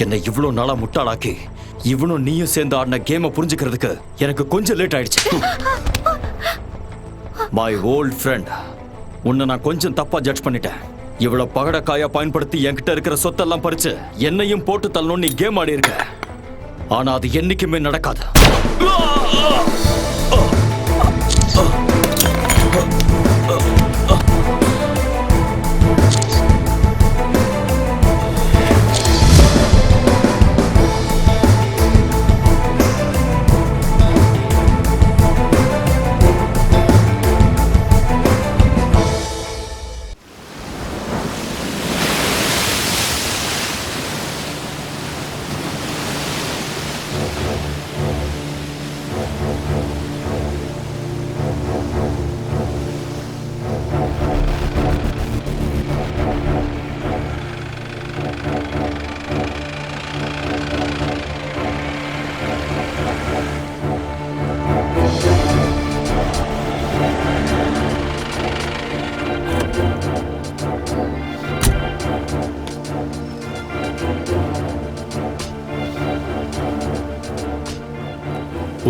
என்னை இவ்வளோ நாளா முட்டாளாக்கி இவனும் நீயும் சேர்ந்து ஆடின கேமை புரிஞ்சுக்கிறதுக்கு எனக்கு கொஞ்சம் லேட் ஆயிடுச்சு. மை ஓல்ட் ஃப்ரெண்ட், உன்னை நான் கொஞ்சம் தப்பா ஜட்ஜ் பண்ணிட்டேன். இவ்வளவு பகடக்காயா பயன்படுத்தி என்கிட்ட இருக்கிற சொத்தெல்லாம் பறிச்சு என்னையும் போட்டு தள்ளணும் நீ கேம் ஆடி இருக்க. ஆனா அது என்னைக்குமே நடக்காது.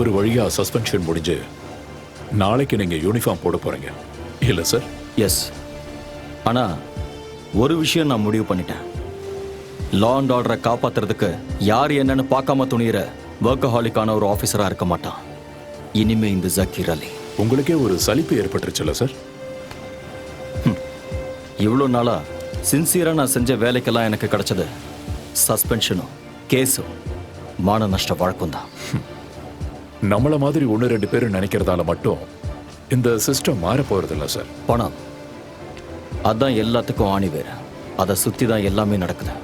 ஒரு வழியா சஸ்பென்ஷன் முடிஞ்சு நாளைக்கு நீங்க யூனிஃபார்ம் போட போறீங்க இல்ல சார்? எஸ். ஆனா ஒரு விஷயம் நான் முடிவு பண்ணிட்டேன். லா அண்ட் ஆர்டரை காப்பாத்துறதுக்கு யார் என்னன்னு பார்க்காம துணியிற வொர்க்கஹாலிக்கான ஒரு ஆஃபீஸரா இருக்க மாட்டான் இனிமே இந்த ஜக்கீர் அலி. உங்களுக்கே ஒரு சலிப்பு ஏற்பட்டுருச்சுல்ல சார்? இவ்வளோ நாளா சின்சியரா நான் செஞ்ச வேலைக்கெல்லாம் எனக்கு கிடைச்சது சஸ்பென்ஷனும் கேஸும் மான நஷ்ட வழக்கம் தான். நம்மள மாதிரி 1-2 பேர் நினைக்கிறதால மட்டும் இந்த சிஸ்டம் மாற போறதில்ல சார். பணம் அதான் எல்லாத்துக்கும் ஆணி வேறு. அதை சுத்தி தான் எல்லாமே நடக்குது.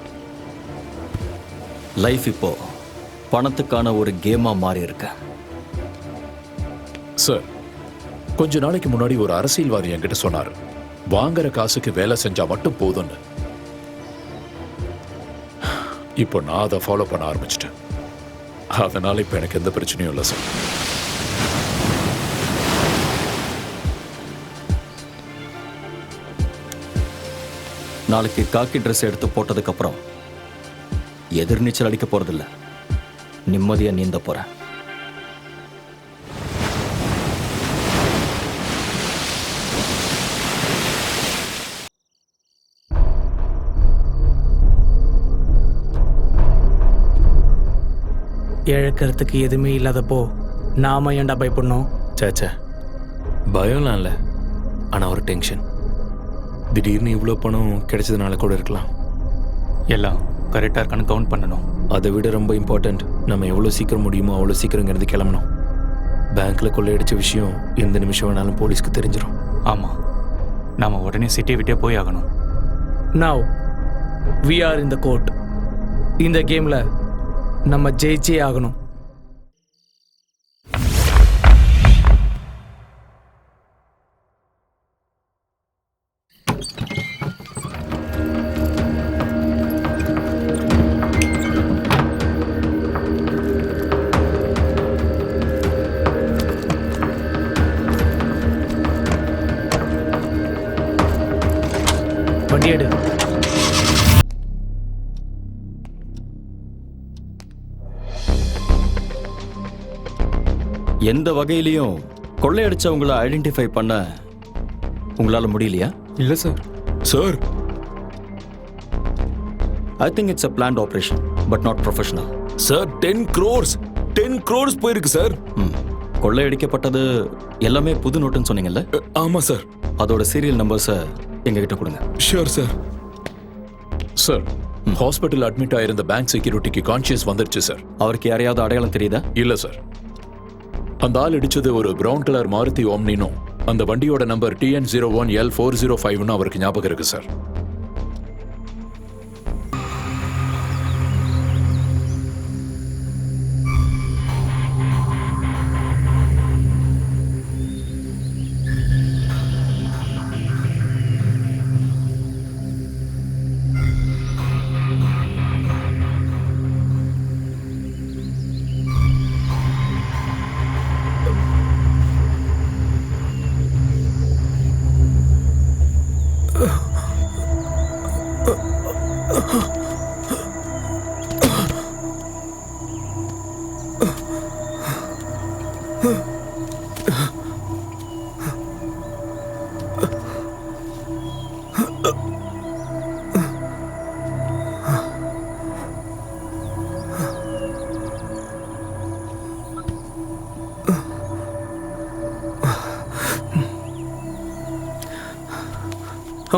லைஃப் இப்போ பணத்துக்கான ஒரு கேமா மாறி இருக்கு. சார், கொஞ்ச நாளைக்கு முன்னாடி ஒரு அரசியல்வாதி என்கிட்ட சொன்னார், வாங்குற காசுக்கு வேலை செஞ்சா மட்டும் போதும்னு. இப்போ நான் அதை ஃபாலோ பண்ண ஆரம்பிச்சிட்டேன். அதனால இப்ப எனக்கு எந்த பிரச்சனையும் இல்லை சார். நாளைக்கு காக்கி ட்ரெஸ் எடுத்து போட்டதுக்கு அப்புறம் எதிர்நீச்சல் அடிக்க போறதில்ல, நிம்மதியா நீந்த போறேன். இழக்கிறதுக்கு எதுவுமே இல்லாதப்போ நாம ஏன்டா பயப்படணும்? சேச்சா, பயம்லாம் இல்லை, ஆனால் ஒரு டென்ஷன். திடீர்னு இவ்வளோ பணம் கிடைச்சதுனால கூட இருக்கலாம். எல்லாம் கரெக்டாக இருக்கான்னு கவுண்ட் பண்ணணும். அதை விட ரொம்ப இம்பார்ட்டண்ட், நம்ம எவ்வளோ சீக்கிரம் முடியுமோ அவ்வளோ சீக்கிரங்கிறது கிளம்பணும். பேங்க்கில் கொள்ளையடிச்ச விஷயம் எந்த நிமிஷம் வேணாலும் போலீஸ்க்கு தெரிஞ்சிடும். ஆமாம், நாம் உடனே சிட்டியை விட்டே போய் ஆகணும். Now we are in the court. இந்த கேமில் நம்ம ஜெயிச்சே ஆகணும். வண்டி எடு. எந்த வகையிலையும் கொள்ளையடிச்சவங்களை ஐடென்டிஃபை பண்ண உங்களால முடியலையா? இல்லை sir. Sir, I think it's a planned operation but not professional. Sir, 10 crores போயிருக்கு சார். கொள்ளையடிக்கப்பட்டது எல்லாமே புது நோட்டுன்னு சொன்னீங்கல்ல? ஆமாம் சார். அதோட சீரியல் நம்பர்ஸை எங்ககிட்ட கொடுங்க. Sure sir. Sir, hospital admit ஆயிருந்த பேங்க் செக்யூரிட்டிக்கு கான்ஷியஸ் வந்துருச்சு சார். அவருக்கு யாரையாவது அடையாளம் தெரியுதா? இல்ல சார். அந்த ஆள் இடிச்சது ஒரு பிரவுன் கலர் மாருதி ஓம்னினும் அந்த வண்டியோட நம்பர் TN01L405 அவருக்கு ஞாபகம் இருக்கு சார்.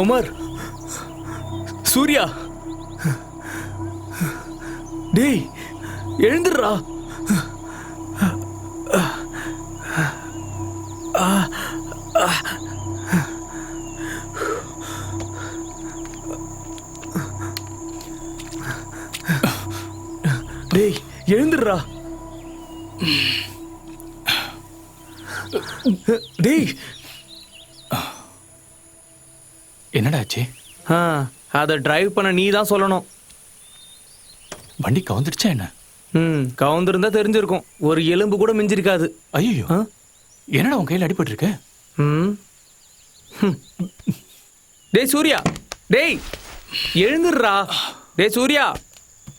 அமர், சூர்யா, டேய் எழுந்துடுறா. டேய் எழுந்துடுறா. டேய் என்னடா ஆச்சு? அதை டிரைவ் பண்ண நீ தான் சொல்லணும். வண்டி கவுந்துடுச்சா என்ன? கவுந்திருந்தா தெரிஞ்சிருக்கும். ஒரு எலும்பு கூட மிஞ்சிருக்காது. ஐயோ, என்னடா உன் கையில் அடிபட்டு இருக்கு? டேய் சூர்யா, டேய் எழுந்துடுறா. டேய் சூர்யா,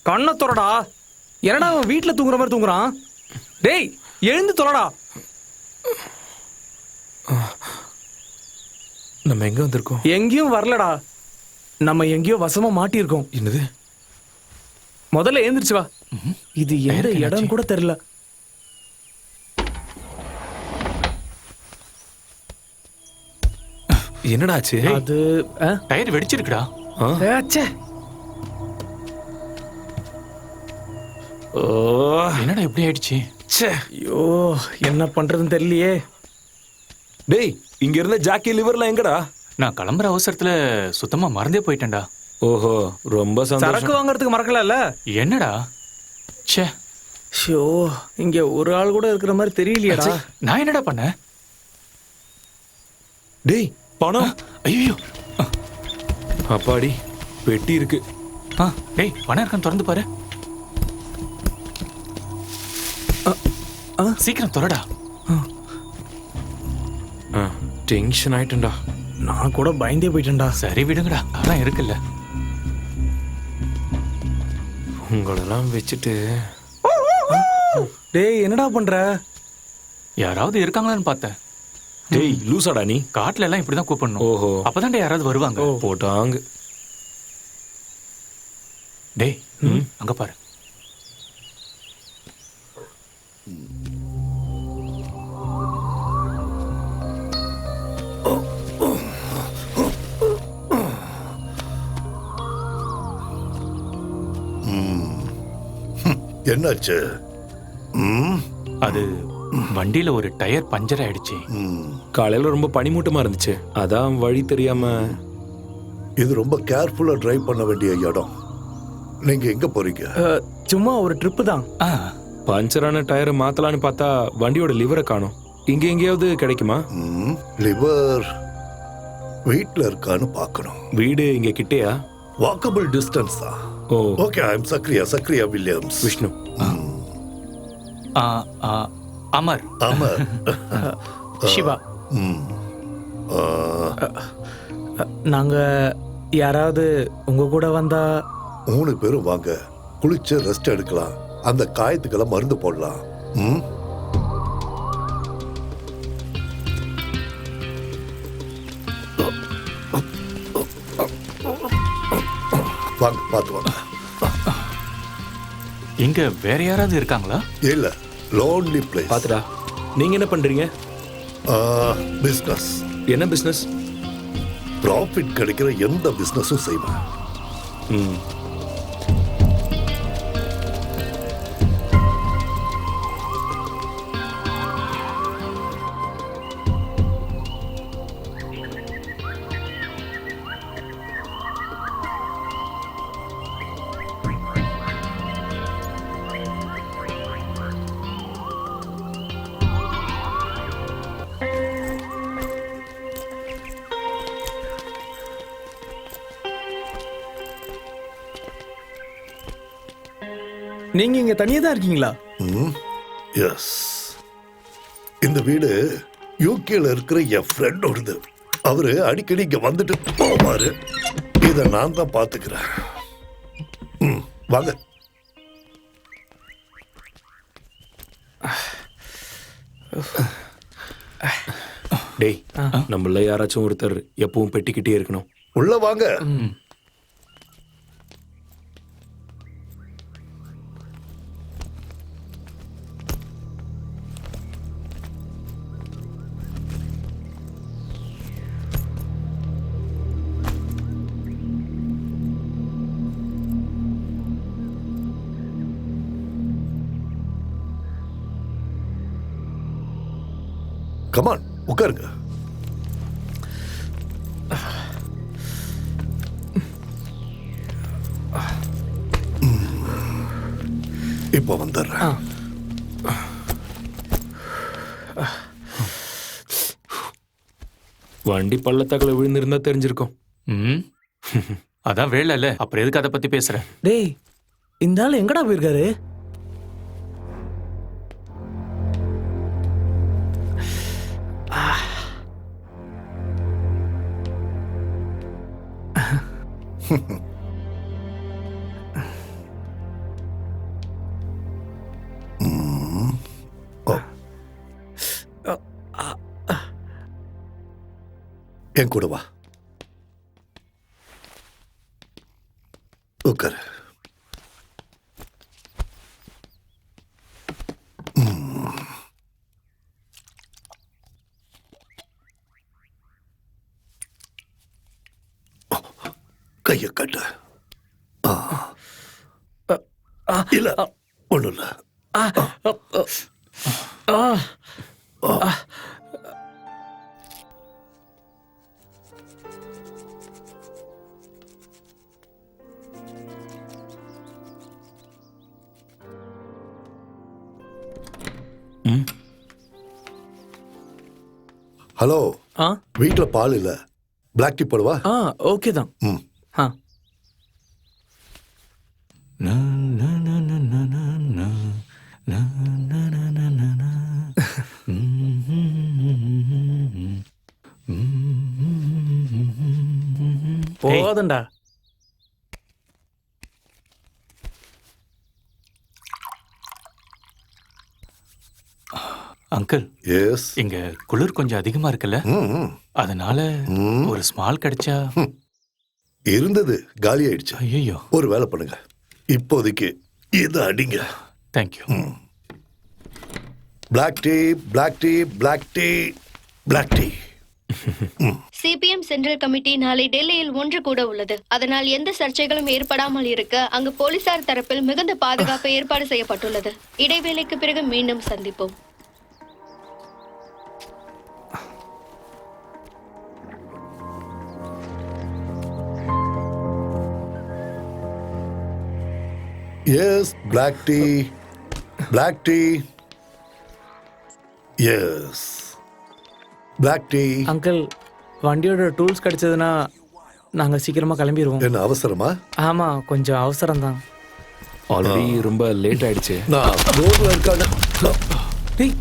கண்ணை தொறடா. என்னடா அவன் வீட்டில் தூங்குற மாதிரி தூங்குறான்? டேய் எழுந்து தொலைடா. நம்ம எங்க வந்திருக்கோம்? எங்கேயும் வரலடா, நம்ம எங்கேயோ வசமா மாட்டியிருக்கோம். என்னது? முதல்ல எழுந்திருச்சு வா. இது எந்த இடம் கூட தெரியல. என்னடா ஆச்சு? அது டயர் வெடிச்சிருக்குடா. ச்சே. என்னடா இப்படி ஆயிடுச்சு? ஐயோ என்ன பண்றதுன்னு தெரியலையே. டேய், இங்க இருந்த ஜாக்கி லிவர்லாம் எங்கடா? நான் கிளம்புற அவசரத்துல சுத்தமா மறந்தே போயிட்டேன்டா. ஓஹோ, ரொம்ப சரக்கு சந்தோஷம். வாங்குறதுக்கு மறக்கல. என்னடா? ச்சே, ஷோ, இங்க ஒரு ஆள் கூட இருக்கிற மாதிரி தெரியலையேடா. நான் என்னடா பண்ணேன்? டேய் பணம். ஐயோ, அப்பாடி, பெட்டி இருக்கு. டேய் பணம் இருக்கான்னு திறந்து பாரு. சீக்கிரம் தொடடா. டென்ஷன் ஆயிட்டேன்டா. நான் கூட பயந்தே போயிட்டேன்டா. சரி விடுங்கடா, அதான் இருக்குல்ல. உங்களெல்லாம் வச்சுட்டு. டேய் என்னடா பண்ற? யாராவது இருக்காங்களான்னு பார்த்தேன். டேய் லூசாடா நீ. காட்டுல எல்லாம் இப்படிதான் கூப்பிடணும். ஓஹோ, அப்பதான்டா யாராவது வருவாங்க. போட்டாங்க. டேய் அங்க பாரு. என்னாச்சு? அது வண்டியில ஒரு டயர் பஞ்சர் ஆயிடுச்சு. காலையில ரொம்ப பனிமூட்டமா இருந்துச்சு, அதான் வழி தெரியாம. இது ரொம்ப கேர்ஃபுல்லா டிரைவ் பண்ண வேண்டிய இடம். நீங்க எங்க போறீங்க? சும்மா ஒரு ட்ரிப்பு தான். பஞ்சரான டயரை மாத்தலான்னு பார்த்தா வண்டியோட லிவரை காணோம். இங்க எங்கேயாவது கிடைக்குமா? லிவர் வீட்ல இருக்கான்னு பார்க்கணும். வீடு இங்க கிட்டேயா? வாக்கபிள் டிஸ்டன்ஸ் தான். Oh, okay, I am Zachariah Williams. Vishnu. Amar. Amar. Siva. ம். நாங்க யாராவது உங்க கூட வந்தா? 3 பேரும் வாங்க, குளிச்சு ரெஸ்ட் எடுக்கலாம். அந்த காயத்துக்கெல்லாம் மருந்து போடலாம். வாங்க, பார்த்து வாங்க. இங்க வேற யாராவது இருக்காங்களா? இல்ல, லோன்லி பிளேஸ். பாத்துடா. நீங்க என்ன பண்றீங்க? பிசினஸ். என்ன பிசினஸ்? ப்ராஃபிட் கிடைக்கிற எந்த பிசினஸும் செய்வேன். நீங்க இங்க தனியா தான் இருக்கீங்களா? எஸ். இந்த வீடு யூகேல இருக்கிற என் ஃப்ரெண்டோடது. அவரு அடிக்கடி இங்க வந்துட்டு போவாரு. இத நான் தான் பாத்துக்கிறேன். வாங்க. டேய், நம்மள யாராச்சும் ஒருத்தர் எப்பவும் பெட்டிக்கிட்டே இருக்கணும். உள்ள வாங்க. கமான் உட்காருங்க. இப்போ வந்துடுறேன். வண்டி பள்ளத்தாக்குல விழுந்திருந்தா தெரிஞ்சிருக்கும். ம் அதான் வேலை இல்ல, அப்புறம் எதுக்கு அதை பத்தி பேசுற? டேய் இந்த ஆள் எங்கடா போயிருக்காரு? என் கூட வா, உட்காரு. கைய கட்டு. இல்ல ஒண்ணும் இல்ல. ஹலோ, ஆ வீட்டுல பால் இல்ல, பிளாக் டீ போடுவா? ஆ ஓகே தான். ம். ஆ போதண்டா. Uncle, yes. இங்க குளிர் கொஞ்சம் அதிகமா இருக்குல்ல, அதனால ஒரு ஸ்மால் கிடைச்சா. இருந்தது, காலி ஆயிடுச்சு. ஐயோ, ஒரு வேலை பண்ணுங்க, இப்போதைக்கு இதை அடிங்க. Thank you. Black tea, black tea, black tea, black tea. CPM central committee நாளை டெல்லியில் ஒன்று கூட உள்ளது. அதனால் எந்த சர்ச்சைகளும் ஏற்படாமல் இருக்க அங்கு போலீசார் தரப்பில் மிகுந்த பாதுகாப்பு ஏற்பாடு செய்யப்பட்டுள்ளது. இடைவேளைக்கு பிறகு மீண்டும் சந்திப்போம். Yes, black tea, black tea. Yes, black tea. Uncle, வண்டியோட டூல்ஸ் கிடைச்சதுன்னா நாங்க சீக்கிரமா கிளம்பிடுவோம். என்ன அவசரமா? ஆமா, கொஞ்சம் அவசரம் தான். ஆல்ரெடி ரொம்ப லேட் ஆயிடுச்சு. நான் ரோட்ல இருக்கான. டேய்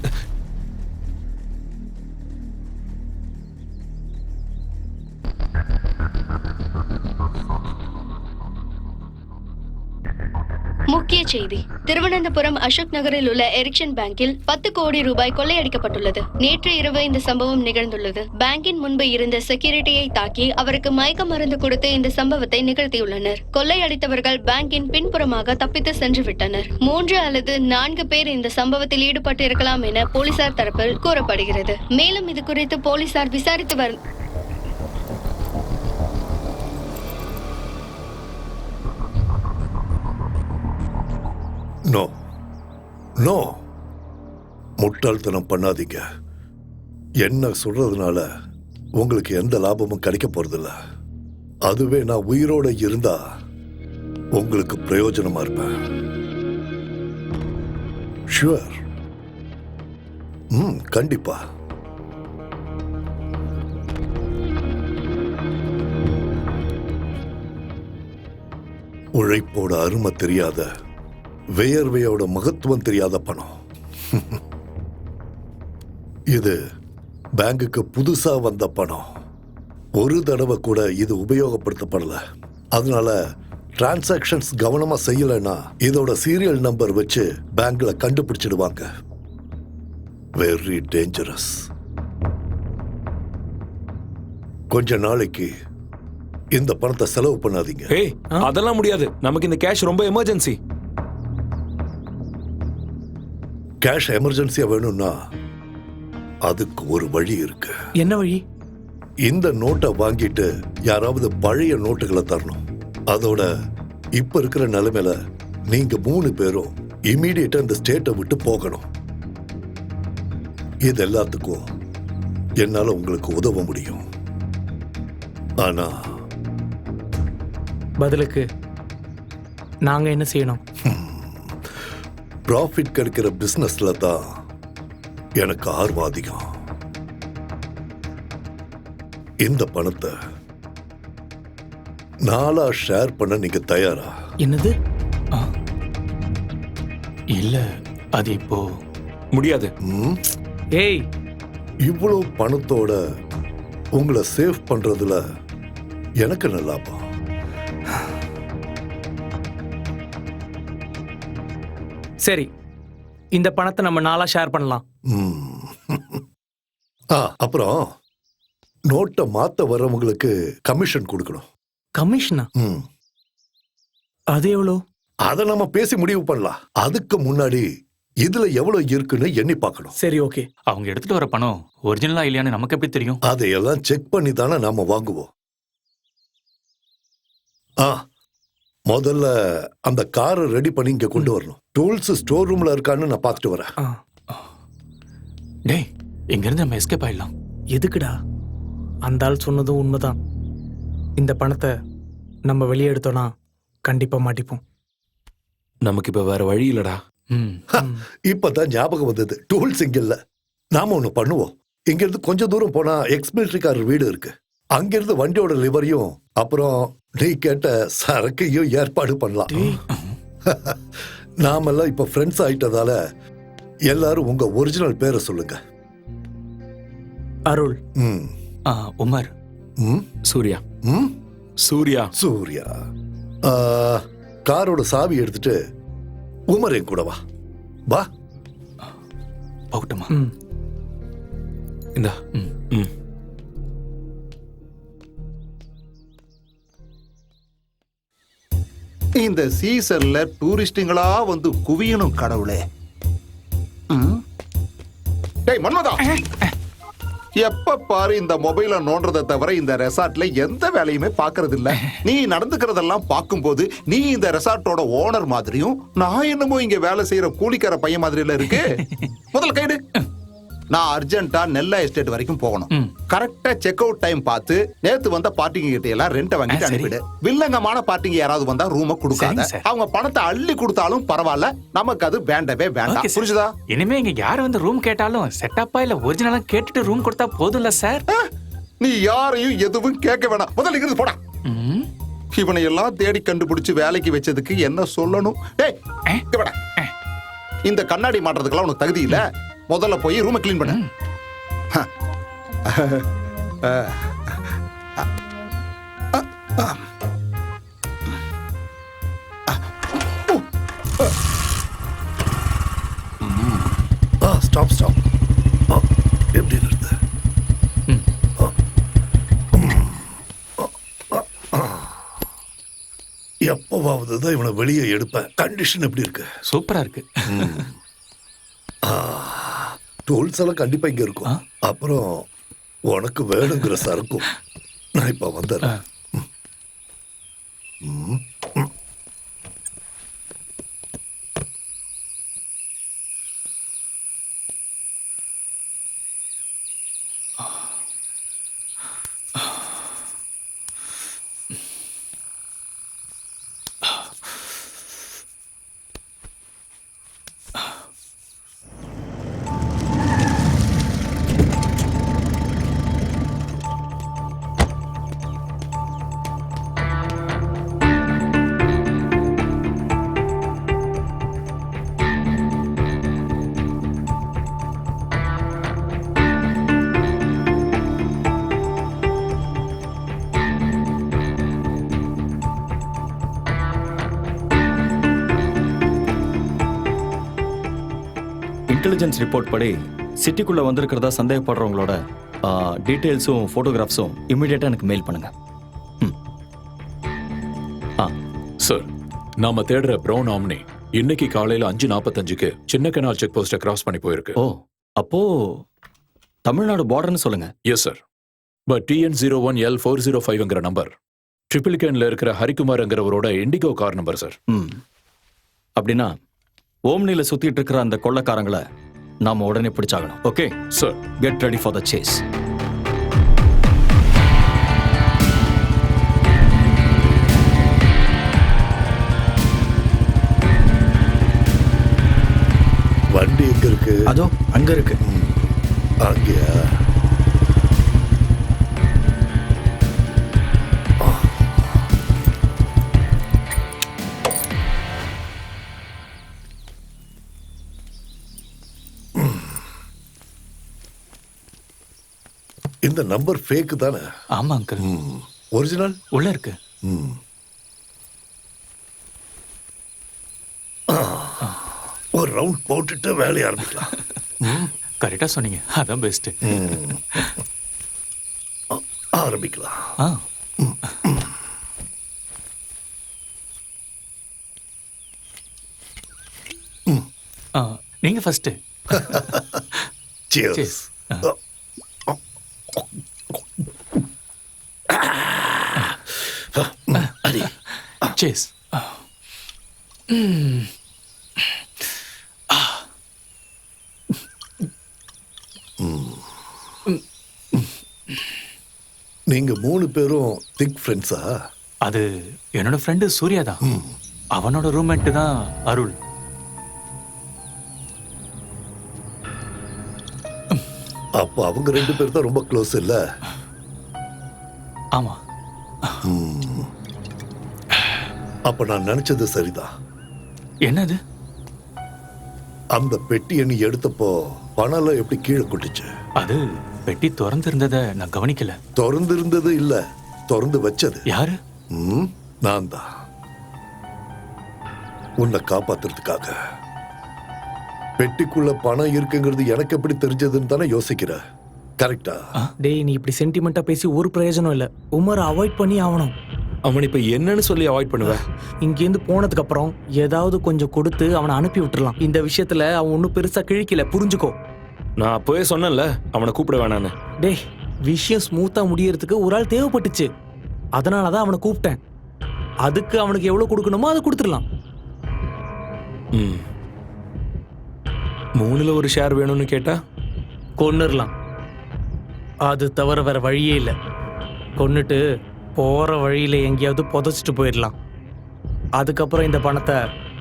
முக்கிய செய்தி: திருவனந்தபுரம் அசோக் நகரில் உள்ள எரிக்சன் பேங்கில் 10 கோடி ரூபாய் கொள்ளையடிக்கப்பட்டுள்ளது. நேற்று இரவு இந்த சம்பவம் நிகழ்ந்துள்ளது. பேங்கின் முன்பு இருந்த செக்யூரிட்டியை தாக்கி அவருக்கு மயக்க மருந்து கொடுத்து இந்த சம்பவத்தை நிகழ்த்தியுள்ளனர். கொள்ளையடித்தவர்கள் பேங்கின் பின்புறமாக தப்பித்து சென்று விட்டனர். 3 அல்லது 4 பேர் இந்த சம்பவத்தில் ஈடுபட்டு இருக்கலாம் என போலீசார் தரப்பில் கூறப்படுகிறது. மேலும் இது குறித்து போலீசார் விசாரித்து நோ நோ, முட்டாள்தனம் பண்ணாதீங்க. என்ன சொல்றதுனால உங்களுக்கு எந்த லாபமும் கிடைக்க போறதில்ல. அதுவே நான் உயிரோட இருந்தா உங்களுக்கு பிரயோஜனமா இருப்பேன். ஷுவர். கண்டிப்பா. உழைப்போட அருமை தெரியாத, வேர்வையோட மகத்துவம் தெரியாத பணம். இது பேங்குக்கு புதுசா வந்த பணம். ஒரு தடவை கூட இது உபயோகப்படுத்தப்படல. அதனால டிரான்சாக்ஷன்ஸ் கவனமா செய்யலைன்னா இதோட சீரியல் நம்பர் வச்சு பேங்க்ல கண்டுபிடிச்சிடுவாங்க. Very dangerous. கொஞ்ச நாளைக்கு இந்த பணத்தை செலவு பண்ணாதீங்க. ஏய், அதெல்லாம் முடியாது. நமக்கு இந்த கேஷ் ரொம்ப எமர்ஜென்சி. கேஷ் எமர்ஜென்சியா வேணும்னா அதுக்கு ஒரு வழி இருக்கு. என்ன வழி? இந்த நோட்டை வாங்கிட்டு யாராவது பழைய நோட்டுகளை தரணும். அதோட இப்ப இருக்கிற நிலைமையில நீங்க 3 பேரும் இமீடியட்டா இந்த ஸ்டேட்டை விட்டு போகணும். இது எல்லாத்துக்கும் என்னால உங்களுக்கு உதவ முடியும். ஆனா பதிலுக்கு நாங்க என்ன செய்யணும்? ப்ராஃபிட் கிடைக்கிற பிசினஸ்ல தான் எனக்கு ஆர்வம் அதிகம். இந்த பணத்தை நாளா ஷேர் பண்ண நீங்க தயாரா? என்னது? இல்ல அது இப்போ முடியாது. ம்? ஏய், இவ்வளவு பணத்தோட உங்களை சேவ் பண்றதுல எனக்கு என்ன லாபம்? சரி, இந்த பணத்தை நம்ம நாளா ஷேர் பண்ணலாம். ம். அப்புறம் நோட்டை மாத்த வர்றவங்களுக்கு கமிஷன் கொடுக்கணும். கமிஷனா? ம். அது எவ்வளோ? அதை நம்ம பேசி முடிவு பண்ணலாம். அதுக்கு முன்னாடி இதுல எவ்வளவு இருக்குன்னு எண்ணி பார்க்கணும். சரி, ஓகே. அவங்க எடுத்துட்டு வர பணம் ஒரிஜினலா இல்லையான்னு நமக்கு எப்படி தெரியும்? அதையெல்லாம் செக் பண்ணி தானே நாம வாங்குவோம். முதல்ல அந்த காரை ரெடி பண்ணி இங்க கொண்டு வரணும். டூல்ஸ் ஸ்டோர் ரூம்ல இருக்கான்னு நான் பார்த்துட்டு வரேன். ஆ, டேய், இங்க இருந்து நம்ம எஸ்கேப் ஆயிடலாம். எதுக்குடா? அந்த ஆள் சொன்னதும் உண்மைதான். இந்த பணத்தை நம்ம வெளியே எடுத்தோம்னா கண்டிப்பா மாட்டிப்போம். நமக்கு இப்ப வேற வழி இல்லடா. இப்பதான் ஞாபகம் வந்தது. டூல்ஸ் இங்க இல்ல. நாம ஒண்ணு பண்ணுவோம். இங்க இருந்து கொஞ்ச தூரம் போனா எக்ஸ்மிலிட்டரிக்காரர் வீடு இருக்கு. அங்கிருந்து வண்டியோட லிவரையும் அப்புறம் நீ கேட்ட சரக்கையும் ஏற்பாடு பண்ணலாம். நாமெல்லாம் இப்ப ஃப்ரெண்ட்ஸ் ஆயிட்டதால எல்லாரும் உங்க ஒரிஜினல் பேரை சொல்லுங்க. அருள். ம். உமர். ம். சூர்யா. ம். சூர்யா. சூர்யா. காரோட சாவி எடுத்துட்டு உமர் என் கூட வா. வா. போகட்டுமா? ம். இந்தா. ம். இந்த சீசன்ல டூரிஸ்டுங்களா வந்து குவியணும் கடவுளே. ம். டேய் மன்மதா, எப்ப பாரு இந்த மொபைல நோன்றதை தவிர இந்த ரெசார்ட்ல எந்த வேலையுமே பாக்குறது இல்ல. நீ நடந்துக்கிறதெல்லாம் பார்க்கும்போது நீ இந்த ரெசார்ட்டோட ஓனர் மாதிரியும் நான் என்னமோ இங்க வேலை செய்யற கூலிக்கார பையன் மாதிரில இருக்கு. முதல்ல கைடு. நான் அர்ஜென்ட்டா நெல்லா எஸ்டேட் வரைக்கும் போகணும். கரெக்டா செக் அவுட் டைம் பார்த்து நேத்து வந்த பார்ட்டிங்க கிட்ட எல்லாம் ரெண்ட் வாங்கிட்டு அனுப்பிடு. வில்லங்கமான பார்ட்டிங்க யாராவது வந்தா ரூம கொடுக்காத. அவங்க பணத்தை அள்ளி கொடுத்தாலும் பரவாயில்ல, நமக்கு அது வேண்டவே வேண்டாம். புரிஞ்சுதா? இனிமே இங்க யாரு வந்து ரூம் கேட்டாலும் செட்டப்பா இல்ல ஒரிஜினலா கேட்டுட்டு ரூம் கொடுத்தா போதும்ல சார்? நீ யாரையும் எதுவும் கேட்க வேணாம். முதல்ல இங்கிருந்து போடா. இவனை எல்லாம் தேடி கண்டுபிடிச்சு வேலைக்கு வச்சதுக்கு என்ன சொல்லணும்? ஏய், இங்க வாடா. இந்த கண்ணாடி மாட்டுறதுக்கெல்லாம் உனக்கு தகுதி இல்ல. முதல்ல போய் ரூமை கிளீன் பண்ணு. Stop stop. எப்படி இருக்கு? எப்பவாவது தான் இவனை வெளியே எடுப்பேன். கண்டிஷன் எப்படி இருக்கு? சூப்பரா இருக்கு. டூல்ஸ் எல்லாம் கண்டிப்பா இங்க இருக்கும். அப்புறம் உனக்கு வேணுங்கிற சரக்கும் நான் இப்ப வந்துடுறேன். இன்டெலிஜென்ஸ் ரிப்போர்ட் படி சிட்டிக்குள்ள வந்திருக்கிறதா சந்தேகப்படுறவங்களோட டீட்டெயில்ஸும் ஃபோட்டோகிராஃப்ஸும் இமிடியேட்டா எனக்கு மெயில் பண்ணுங்க. சார், நாம தேடுற பிரவுன் ஆம்னி இன்னைக்கு காலையில 5:45க்கு சின்ன கனால் செக் போஸ்ட கிராஸ் பண்ணி போயிருக்கு. ஓ, அப்போ தமிழ்நாடு பார்டர்னு சொல்லுங்க. Yes sir. பட் TN01L405ங்கிற நம்பர் ட்ரிபிள்கேன்ல இருக்கிற ஹரிகுமார்ங்கிறவரோட இண்டிகோ கார் நம்பர் சார். அப்படின்னா ஓம்னில சுத்திட்டு இருக்கிற அந்த கொள்ளக்காரங்களை நாம உடனே பிடிச்சாகணும். Okay, sir. Get ready for the chase. வண்டி எங்க இருக்கு? அதோ அங்க இருக்கு. அங்கயா? இந்த நம்பர் ஃபேக் தானே? ஆமா அங்கிள், ஒரிஜினல் உள்ள இருக்கு. ஒரு ரவுண்ட் போட்டுட்டு வேலையை ஆரம்பிக்கலாம். கரெக்டா சொன்னீங்க, அதான் பெஸ்ட். ஆரம்பிக்கலாம். ஆ, நீங்க ஃபர்ஸ்ட். Cheers. Cheers. அடி. சேஸ். நீங்க 3 பேரும் திக் ஃப்ரெண்ட்ஸா? அது என்னோட ஃப்ரெண்டு சூர்யா தான். அவனோட ரூம்மேட் தான் அருள். அப்போ அவங்க 2 பேர் தான் ரொம்ப க்ளோஸ் இல்ல? ஆமா. அப்ப நான் நினைச்சது சரிதான். என்னது? அந்த பெட்டியை நீ எடுத்தப்போ பணம் எப்படி கீழே கொட்டுச்சு? அது பெட்டி திறந்து இருந்ததை நான் கவனிக்கல. திறந்து இருந்தது இல்ல, திறந்து வச்சது யாரு? நான் தான். உன்னை காப்பாத்துறதுக்காக. பெட்டிக்குள்ள பணம் இருக்குங்கிறது எனக்கு எப்படி தெரிஞ்சதுன்னு தானே யோசிக்கிற. கரெக்டா? டேய், நீ இப்படி சென்டிமெண்டா பேசி ஒரு பிரயோஜனம் இல்ல. உமரை அவாய்ட் பண்ணி ஆகணும். அவன் இப்ப என்னன்னு சொல்லி அவாய்ட் பண்ணுவேன்? இங்கேருந்து போனதுக்கு அப்புறம் ஏதாவது கொஞ்சம் கொடுத்து அவனை அனுப்பி விட்டுறலாம். இந்த விஷயத்துல அவன் ஒன்றும் பெருசா கிழிக்கல, புரிஞ்சுக்கோ. நான் அப்பவே சொன்னேன்ல அவனை கூப்பிட வேணான்னு. டேய், விஷயம் ஸ்மூத்தா முடியறதுக்கு ஒரு ஆள் தேவைப்பட்டுச்சு. அதனாலதான் அவனை கூப்பிட்டேன். அதுக்கு அவனுக்கு எவ்வளவு கொடுக்கணுமோ அதை கொடுத்துடலாம். 3ல் ஒரு ஷேர் வேணும்னு கேட்டா கொன்னுடலாம். அது தவிர வேற வழியே இல்லை. கொன்னுட்டு போற வழியில எங்கேயாவது புதைச்சிட்டு போயிடலாம். அதுக்கப்புறம் இந்த பணத்தை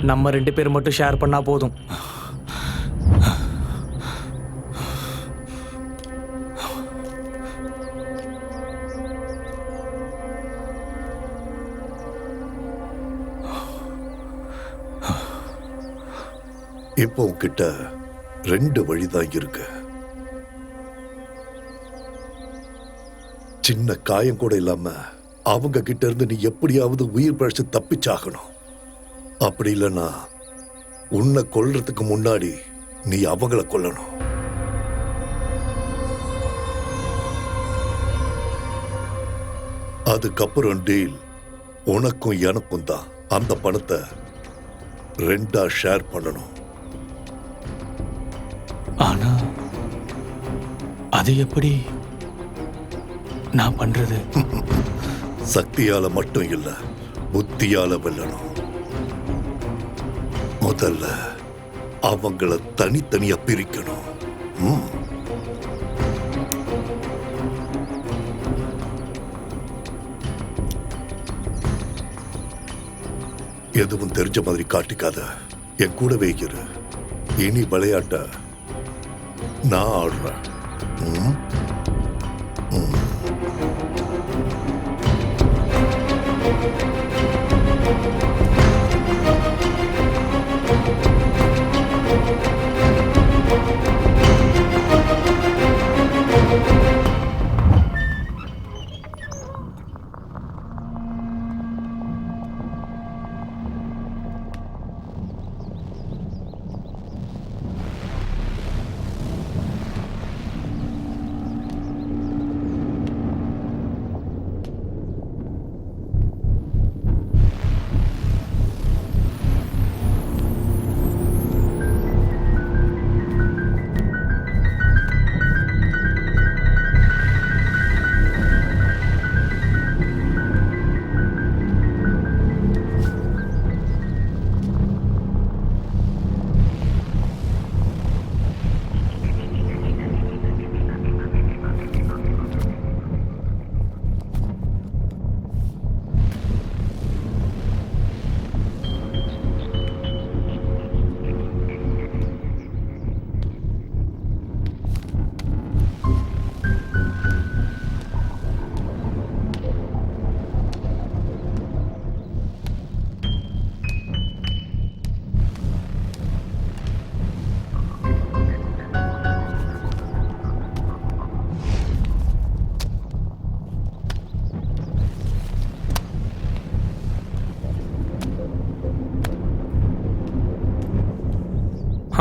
நம்ம 2 பேர் மட்டும் ஷேர் பண்ணா போதும். இப்போ உன்கிட்ட 2 வழிதான் இருக்கு. சின்ன காயம் கூட இல்லாம அவங்க கிட்ட இருந்து நீ எப்படியாவது உயிர் பழிச்சு தப்பிச்சாகணும். அப்படி இல்லைன்னா உன்னை கொல்றதுக்கு முன்னாடி நீ அவங்கள கொல்லணும். அதுக்கப்புறம் டீல் உனக்கும் எனக்கும் தான். அந்த பணத்தை 2ஆ ஷேர் பண்ணணும். ஆனா அது எப்படி நான் பண்றது? சக்தியால மட்டும் இல்ல, புத்தியால வெல்லணும். முதல்ல அவங்கள தனித்தனியா பிரிக்கணும். எதுவும் தெரிஞ்ச மாதிரி காட்டிக்காத. என் கூடவே இரு. இனி விளையாட்ட நான் ஆடுறேன்.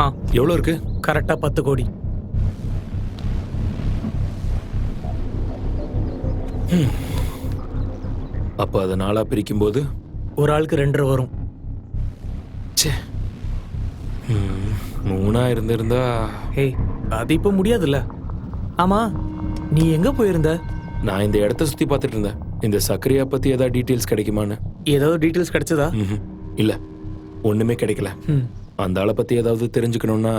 ஆ எவ்வளோ இருக்கு? கரெக்டாக 10 கோடி. அப்போ அதை நாளாக பிரிக்கும்போது ஒரு ஆளுக்கு 2.5 வரும். ச்சே 3 இருந்திருந்தா ஏய் அது இப்போ முடியாதுல்ல. ஆமா நீ எங்க போயிருந்த? நான் இந்த இடத்த சுற்றி பார்த்துட்டு இருந்தேன். இந்த சக்கரையா பற்றி ஏதாவது டீட்டெயில்ஸ் கிடைக்குமான்னு. ஏதாவது டீட்டெயில்ஸ் கிடைச்சதா? இல்லை, ஒன்றுமே கிடைக்கல. ம். அந்த ஆளை பற்றி ஏதாவது தெரிஞ்சுக்கணுன்னா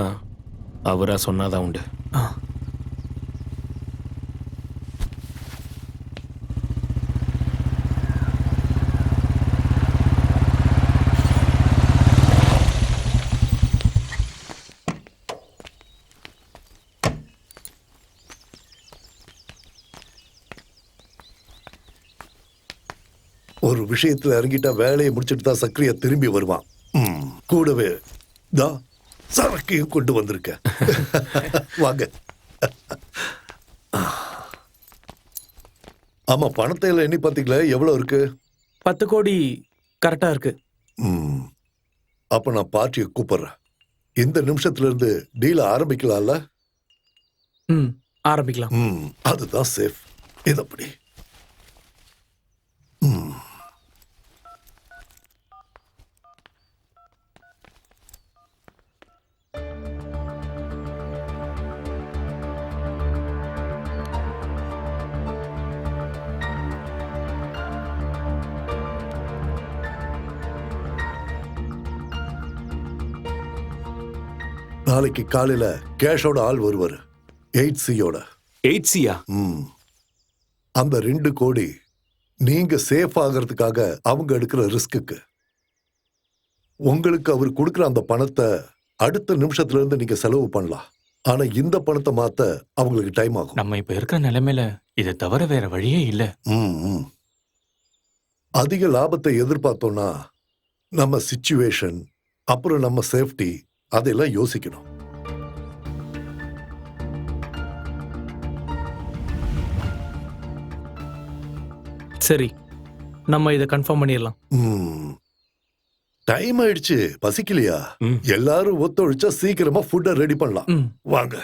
அவராக சொன்னாதான் உண்டு. ஆ ஒரு விஷயத்துல இறங்கிட்டா வேலையை முடிச்சிட்டு தான் சக்கரையா திரும்பி வருவான். கூடவே தா சரக்கையும் கொண்டு வந்திருக்க. வாங்க. ஆமா, பணத்தை எல்லாம் எண்ணி பாத்தீங்களா? எவ்வளவு இருக்கு? 10 கோடி கரெக்டா இருக்கு. அப்ப நான் பார்ட்டியை கூப்பிடுறேன். இந்த நிமிஷத்துல இருந்து டீல ஆரம்பிக்கலாம்ல? ம் ஆரம்பிக்கலாம். அதுதான் சேஃப். இதப்படி நாளைக்கு காலையில கேஷோட ஆள் வருவாரு, 8Cயோட. 8Cயா? அந்த 2 கோடி நீங்க சேஃப் ஆகிறதுக்காக அவங்க எடுக்கிற ரிஸ்க்கு. உங்களுக்கு அவர் கொடுக்கிற அந்த பணத்தை அடுத்த நிமிஷத்துல இருந்து நீங்க செலவு பண்ணலாம். ஆனா இந்த பணத்தை மாத்த அவங்களுக்கு டைம் ஆகும். நம்ம இப்ப இருக்கிற நிலைமையில இதை தவிர வேற வழியே இல்ல. அதிக லாபத்தை எதிர்பார்த்தோம்னா நம்ம சிச்சுவேஷன், அப்புறம் நம்ம சேஃப்டி, அதெல்லாம் யோசிக்கணும். சரி, நம்ம இதை கன்ஃபார்ம் பண்ணிடலாம். டைம் ஆயிடுச்சு, பசிக்கலையா? எல்லாரும் ஒத்துழைச்சா சீக்கிரமா ஃபுட்டை ரெடி பண்ணலாம். வாங்க.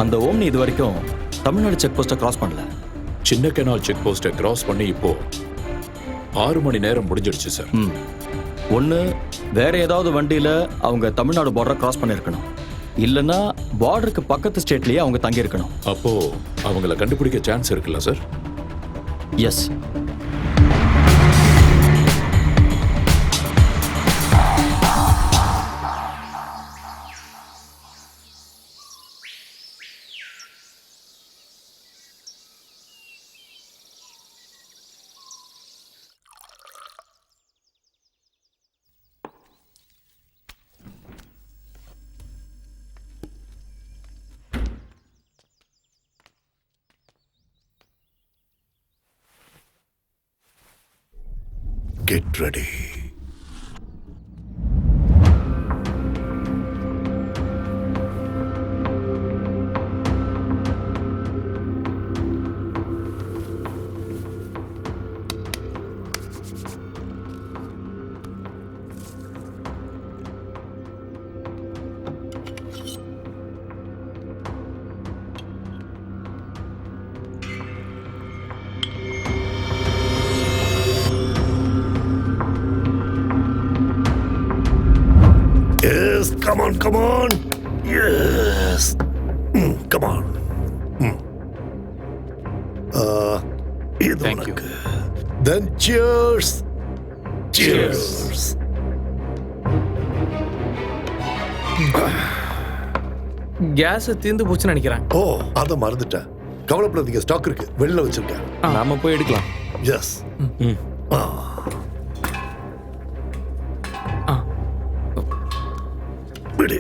அந்த ஓம்னி இது வரைக்கும் தமிழ்நாடு செக் போஸ்ட்டை கிராஸ் பண்ணல. சின்ன கெனால் செக் போஸ்ட்டை கிராஸ் பண்ணி இப்போ 6 மணி நேரம் முடிஞ்சிடுச்சு சார். ஒன்று வேற ஏதாவது வண்டியில் அவங்க தமிழ்நாடு பார்டரை கிராஸ் பண்ணியிருக்கணும், இல்லைன்னா பார்டருக்கு பக்கத்து ஸ்டேட்லேயே அவங்க தங்கியிருக்கணும். அப்போ அவங்கள கண்டுபிடிக்க சான்ஸ் இருக்குல்ல sir? Yes. Get ready. Yes, come on, come on. Yes. Come on. இது Thank you. உனக்கு. Then cheers. Cheers. கேஸ் தீர்ந்து போச்சுன்னு நினைக்கிறேன். ஓ, அதை மறந்துட்டேன். கவலைப்படாதீங்க, ஸ்டாக் இருக்கு, வெளில வச்சிருக்கேன். நாம போய் எடுக்கலாம். எஸ். விடு.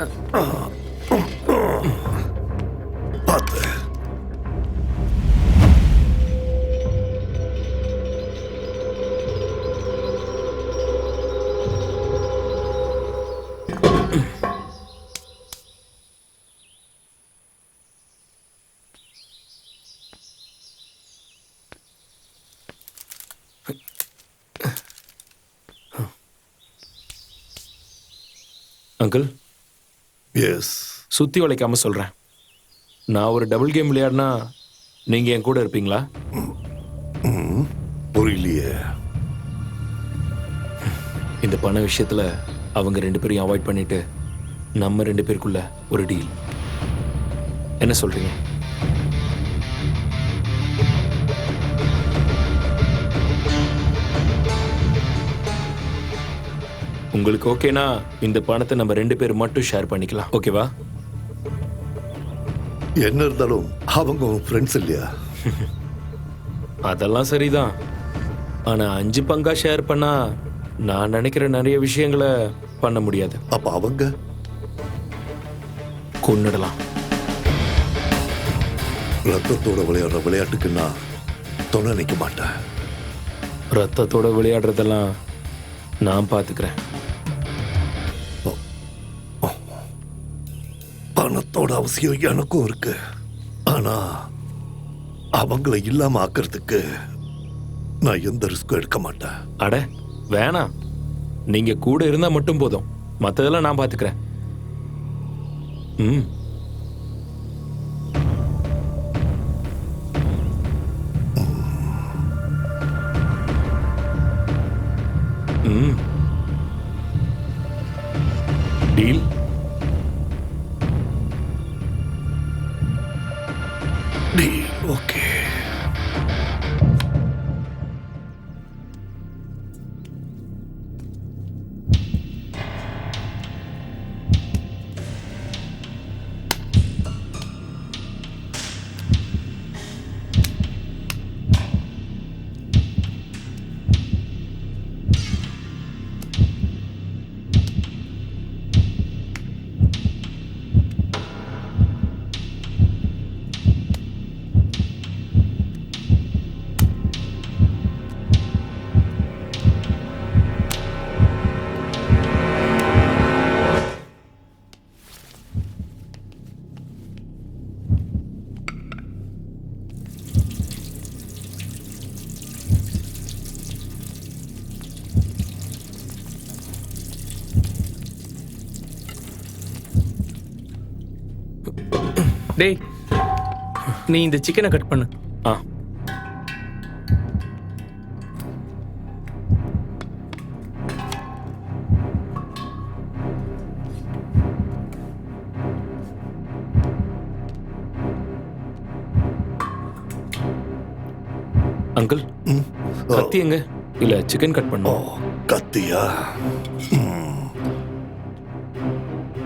பார்த்து. Uncle, yes. சுத்தி வளைக்காம சொல்றேன். நான் ஒரு டபுள் கேம் விளையாடினா நீங்க என் கூட இருப்பீங்களா? புரியலையே. இந்த பண விஷயத்துல அவங்க 2 பேரையும் அவாய்ட் பண்ணிட்டு நம்ம 2 பேருக்குள்ள ஒரு டீல். என்ன சொல்றீங்க? உங்களுக்கு ஓகேனா இந்த பணத்தை நம்ம 2 பேர் மட்டும் ஷேர் பண்ணிக்கலாம். ஓகேவா? என்ன இருந்தாலும் அவங்க ஃப்ரெண்ட்ஸ் இல்லையா? அதெல்லாம் சரிதான். ஆனா 5 பங்கா ஷேர் பண்ணா நான் நினைக்கிற நிறைய விஷயங்களை பண்ண முடியாது. அப்ப அவங்க கொன்னுடலாம். ரத்தத்தோட விளையாடுற விளையாட்டுக்கு நான் துணை நிற்க மாட்டேன். ரத்தத்தோட விளையாடுறதெல்லாம் நான் பார்த்துக்கிறேன். பணத்தோட அவசியம் எனக்கும் இருக்கு. ஆனா அவங்கள இல்லாம ஆக்கிறதுக்கு நான் எந்த ரிஸ்க்கும் எடுக்க மாட்டேன். அட வேணாம், நீங்க கூட இருந்தா மட்டும் போதும். மத்ததெல்லாம் நான் பார்த்துக்கிறேன். ம். ம். டீல். ஓகே. டேய், நீ இந்த சிக்கனை கட் பண்ணு. ஆ. அங்கிள், கத்தி எங்க? இல்ல சிக்கன் கட் ஓ, பண்ணோம். கத்தியா?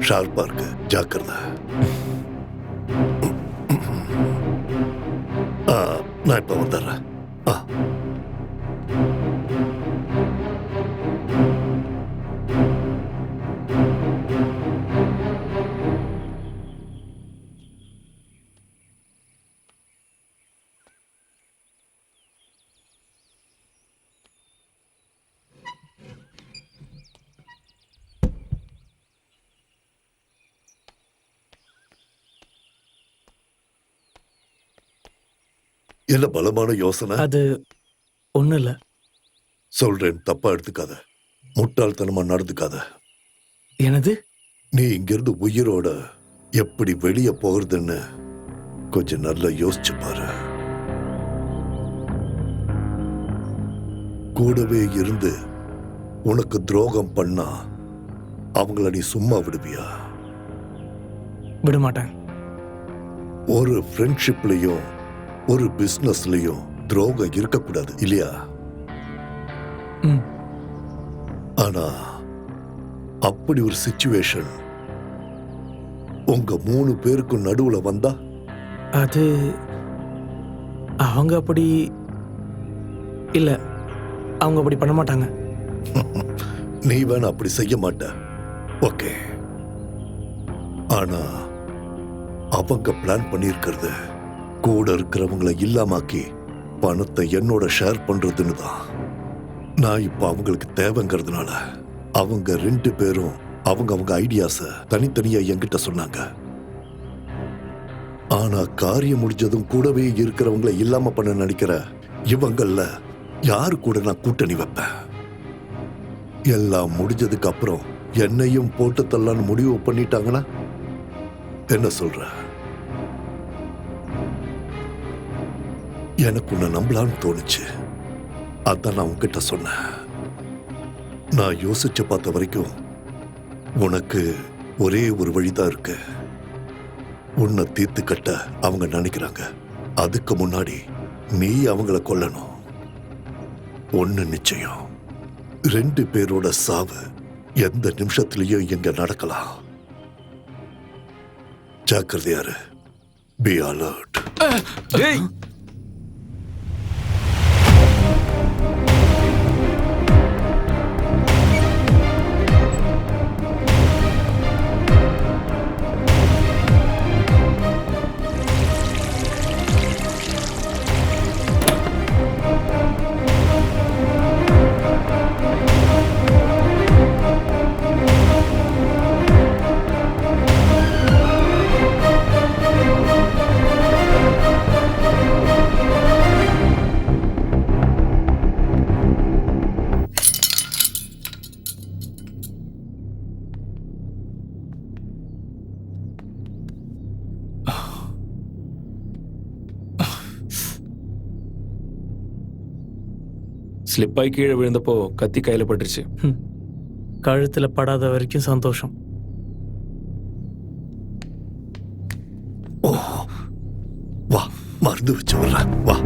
ஷார்ப்பா இருக்கு, ஜாக்கிரதை. நான் இப்ப வந்துடுறேன். என்ன பலமான யோசனை? அது ஒண்ணும் இல்ல. சொல்றேன், தப்பா எடுத்துக்காத. முட்டாள்தனமா நடந்துக்காத. எனது நீ இங்கிருந்து உயிரோட எப்படி வெளியே போகிறதுன்னு கொஞ்சம் நல்லா யோசிச்சு பாரு. கூடவே இருந்து உனக்கு துரோகம் பண்ணா அவங்கள நீ சும்மா விடுவியா? விட மாட்டேன். ஒரு ஃப்ரெண்ட்ஷிப்லயும் ஒரு பிசினஸ்லயும் துரோகம் இருக்கக்கூடாது இல்லையா? ம். ஆனா அப்படி ஒரு சிச்சுவேஷன் உங்க 3 பேருக்கும் நடுவுல வந்தா? அது அவங்க அப்படி இல்ல, அவங்க அப்படி பண்ண மாட்டாங்க. நீ வேணா அப்படி செய்ய மாட்ட. ஓகே. ஆனா அவங்க பிளான் பண்ணியிருக்கிறது கூட இருக்கிறவங்களை இல்லாமாக்கி பணத்தை என்னோட ஷேர் பண்றதுன்னு தான். நான் இப்ப அவங்களுக்கு தேவைங்கிறதுனால அவங்க 2 பேரும் அவங்க ஐடியாஸ தனித்தனியா என்கிட்ட சொன்னாங்க. ஆனா காரியம் முடிஞ்சதும் கூடவே இருக்கிறவங்களை இல்லாம பண்ண நினைக்கிற இவங்கள யாரு கூட நான் கூட்டணி வைப்பேன்? எல்லாம் முடிஞ்சதுக்கு அப்புறம் என்னையும் போட்டு தள்ளலான்னு முடிவு பண்ணிட்டாங்கன்னா என்ன சொல்ற? எனக்கு உன்னை நம்பலான்னு தோணுச்சு. அதான் நான் உன்கிட்ட சொன்னேன். நான் யோசிச்சு பார்த்த வரைக்கும் உனக்கு ஒரே ஒரு வழிதான் இருக்கு. உன்னை தீர்த்து கட்ட அவங்க நினைக்கிறாங்க. அதுக்கு முன்னாடி நீ அவங்கள கொல்லணும். ஒண்ணு நிச்சயம், 2 பேரோட சாவு எந்த நிமிஷத்திலையும் இங்க நடக்கலாம். ஜாக்கிரதையாரு. Be alert. டேய் ஸ்லிப்பாய் கீழே விழுந்தப்போ கத்தி கையில பட்டுருச்சு. கழுத்தில் படாத வரைக்கும் சந்தோஷம். வா, மருந்து வச்சு வர்றேன். வா.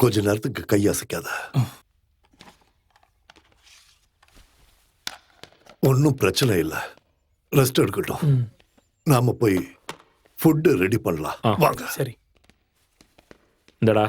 கொஞ்ச நேரத்துக்கு கை அசைக்காத. ஒன்னும் பிரச்சனை இல்லை. ரெஸ்ட் எடுக்கட்டும். நாம போய் ஃபுட்டு ரெடி பண்ணலாம். வாங்க. சரி. இந்தடா.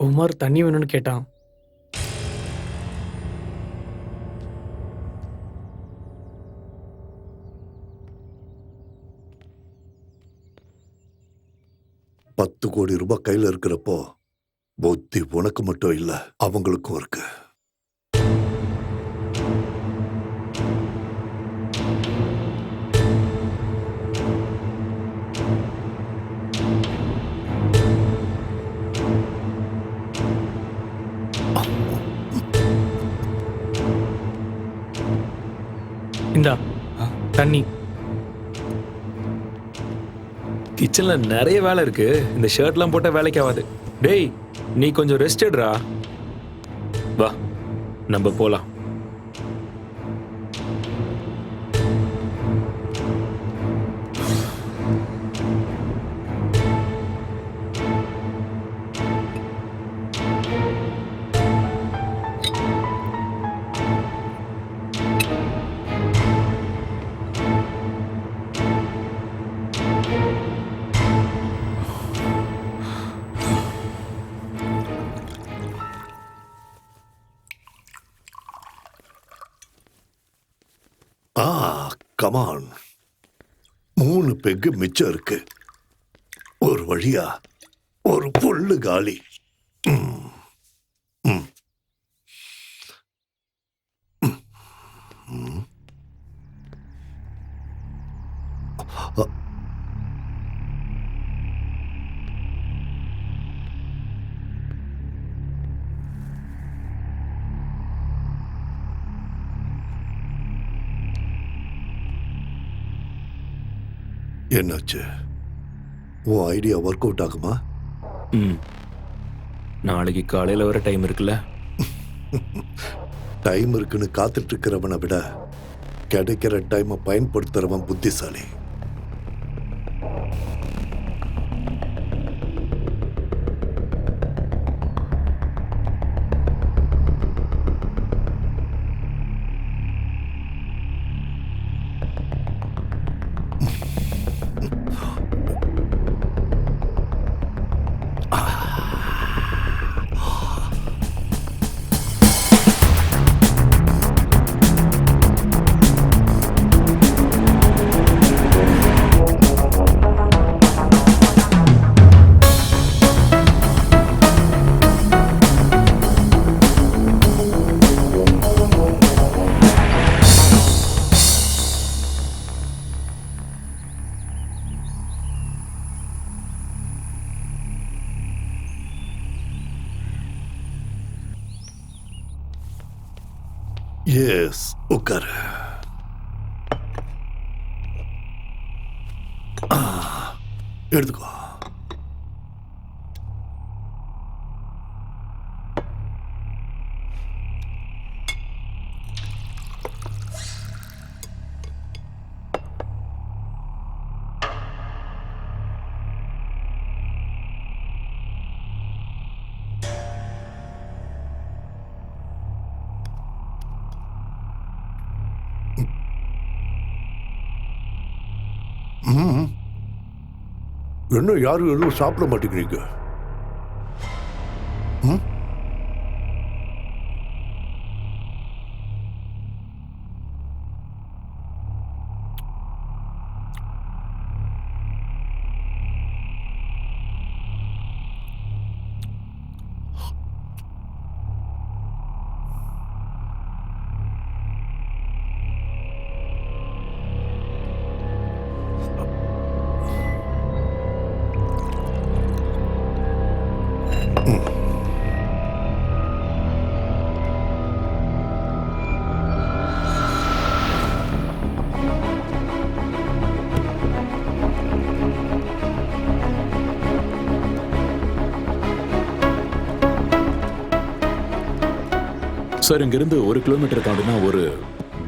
உமர் தண்ணி வேணும்னு கேட்டான். $10 கோடி கையில இருக்கிறப்போ புத்தி உனக்கு மட்டும் இல்ல, அவங்களுக்கும் இருக்கு. இந்தா தண்ணி. கிச்சன்ல நிறைய வேலை இருக்கு. இந்த ஷர்ட்லாம் போட்டா வேலைக்கு ஆகாது. டேய், நீ கொஞ்சம் ரெஸ்ட் எடுடா. வா, நம்ம போலாம். கமான். 3 பெக்கு மிச்சம் இருக்கு. ஒரு வழியா ஒரு புல்லு காலி. ம். ம். ம். ம். அ- என்னாச்சு? உன் ஐடியா ஒர்க் அவுட் ஆகுமா? ம். நாளைக்கு காலையில வர டைம் இருக்குல்ல? டைம் இருக்குன்னு காத்துட்டு இருக்கிறவனை விட கிடைக்கிற டைமை பயன்படுத்துறவன் புத்திசாலி. எஸ், உட்காரு. எடுத்துக்கோ. ம். என்ன யாரும் எதுவும் சாப்பிட மாட்டேங்கிறீங்க? ம்? சார், இங்கிருந்து 1 கிலோமீட்டர் தாண்டினா ஒரு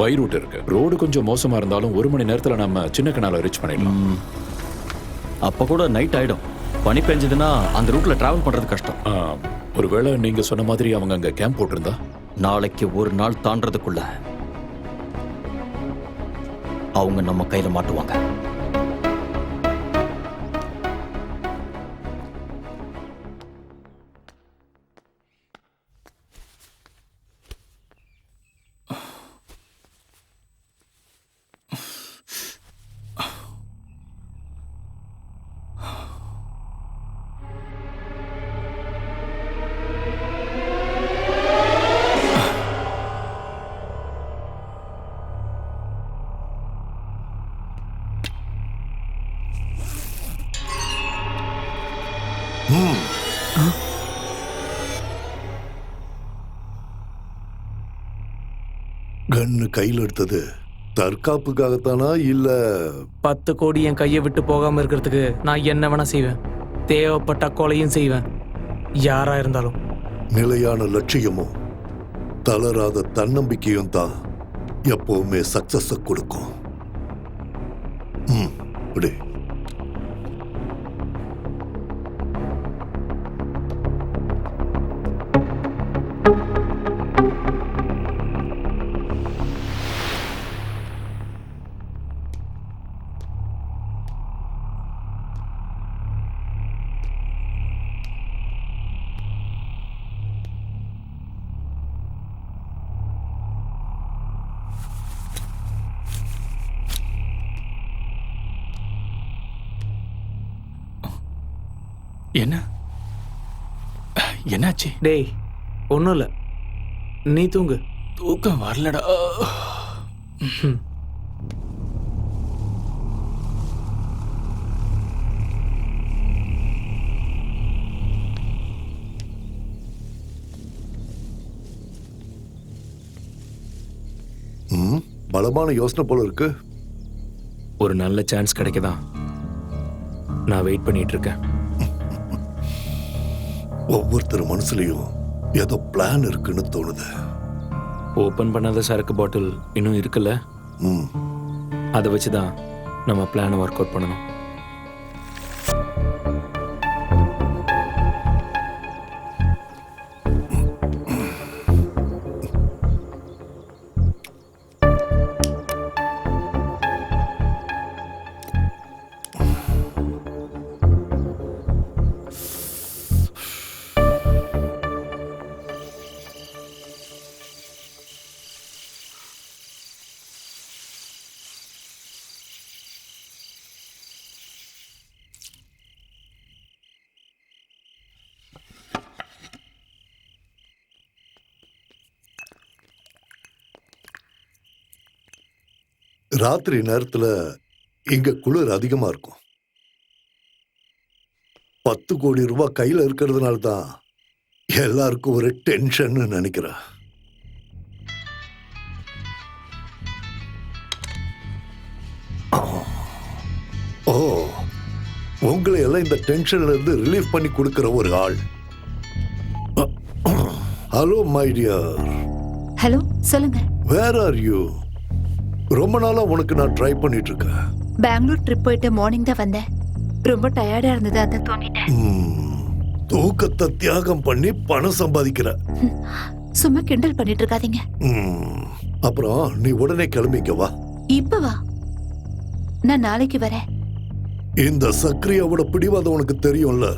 பை ரூட் இருக்கு. ரோடு கொஞ்சம் மோசமா இருந்தாலும் 1 மணி நேரத்துல நம்ம சின்ன கனால ரீச் பண்ணிடலாம். அப்ப கூட நைட் ஆயிடும். பனி பெஞ்சதுன்னா அந்த ரூட்ல டிராவல் பண்றது கஷ்டம். ஒருவேளை நீங்க சொன்ன மாதிரி அவங்க அங்க கேம்ப் போட்டிருந்தா? நாளைக்கு ஒரு நாள் தாண்டறதுக்குள்ள அவங்க நம்ம கையில மாட்டுவாங்க. கன்னு கையில் எடுத்தது தற்காப்புக்காகத்தானா இல்ல 10 கோடி என் கையை விட்டு போகாம இருக்கிறதுக்கு நான் என்ன வேணா செய்வேன். தேவைப்பட்ட கொலையும் செய்வேன், யாரா இருந்தாலும். நிலையான லட்சியமும் தளராத தன்னம்பிக்கையும் தான் எப்பவுமே சக்சஸ் கொடுக்கும். இப்படி என்ன என்னாச்சு? டேய் ஒன்றும் இல்லை, நீ தூங்கு. தூக்கம் வரலடா. பலமான யோசனை போல இருக்கு. ஒரு நல்ல சான்ஸ் கிடைக்கதான் நான் வெயிட் பண்ணிட்டு இருக்கேன். ஒவ்வொருத்தர் மனசுலயும் ஏதோ பிளான் இருக்குன்னு தோணுது. ஓபன் பண்ணாத சரக்கு பாட்டில் இன்னும் இருக்குல்ல, ம், அதை வச்சு தான் நம்ம பிளானை ஒர்க் அவுட் பண்ணணும். ராத்திரி நேரத்துல இங்க குளிர் அதிகமா இருக்கும். 10 கோடி ரூபாய் கையில இருக்கிறதுனால தான் எல்லாருக்கும் ஒரு டென்ஷன் நினைக்கிறேன். ஓ, உங்களை எல்லாம் இந்த டென்ஷன்ல இருந்து ரிலீஃப் பண்ணி கொடுக்கிற ஒரு ஆள். Hello my dear. ஹலோ, சொல்லுங்க. Where are you? ரொம்ப நாளா உனக்கு நான் ட்ரை பண்ணிட்டு இருக்கேன். பெங்களூர் ட்ரிப் போயிட்டு மார்னிங் தான் வந்தேன். ரொம்ப டயர்டா இருந்தது, அதான் தூங்கிட்டேன். தூக்கத்தை தியாகம் பண்ணி பணம் சம்பாதிக்கிற. சும்மா கிண்டல் பண்ணிட்டு இருக்காதீங்க. அப்புறம் நீ உடனே கிளம்பிக்க வா. இப்ப வா, நான் நாளைக்கு வரேன். இந்த சக்ரியாவோட பிடிவாதம் உனக்கு தெரியும்ல.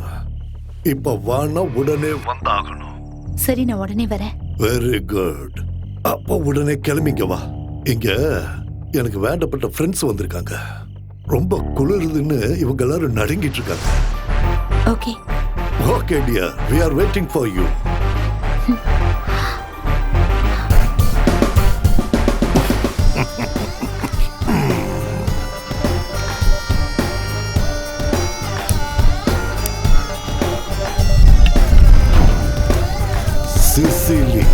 இப்ப வானா உடனே வந்தாகணும். சரி, நான் உடனே வரேன். Very good. அப்ப உடனே கிளம்பிக்க வா. இங்க எனக்கு வேண்டப்பட்ட ஃப்ரெண்ட்ஸ் வந்திருக்காங்க. ரொம்ப குளிருதுன்னு இவங்க எல்லாரும் நடுங்கிட்டு இருக்காங்க. Okay. Okay dear, we are waiting for you. Sicily.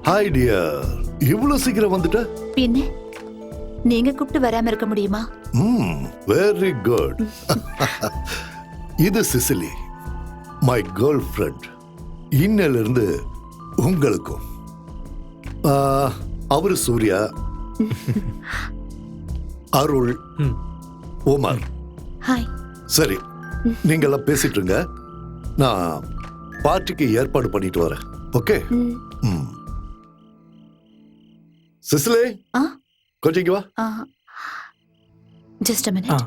Hi dear, இவ்வளவு சீக்கிரம் வந்துட்ட? பின்ன நீங்க கூப்பிட்டு வராம இருக்க முடியுமா? Very good. இது சிசிலி, மை கேர்ள் ஃப்ரெண்ட். இன்னையில இருந்து உங்களுக்கும். அவரு சூர்யா, அருள், உமர். ஹாய். சரி, நீங்க எல்லாம் பேசிட்டு இருங்க. நான் பார்ட்டிக்கு ஏற்பாடு பண்ணிட்டு வரேன். ஓகே? சிசிலே, கொஞ்சம் இங்க வா. Just a minute.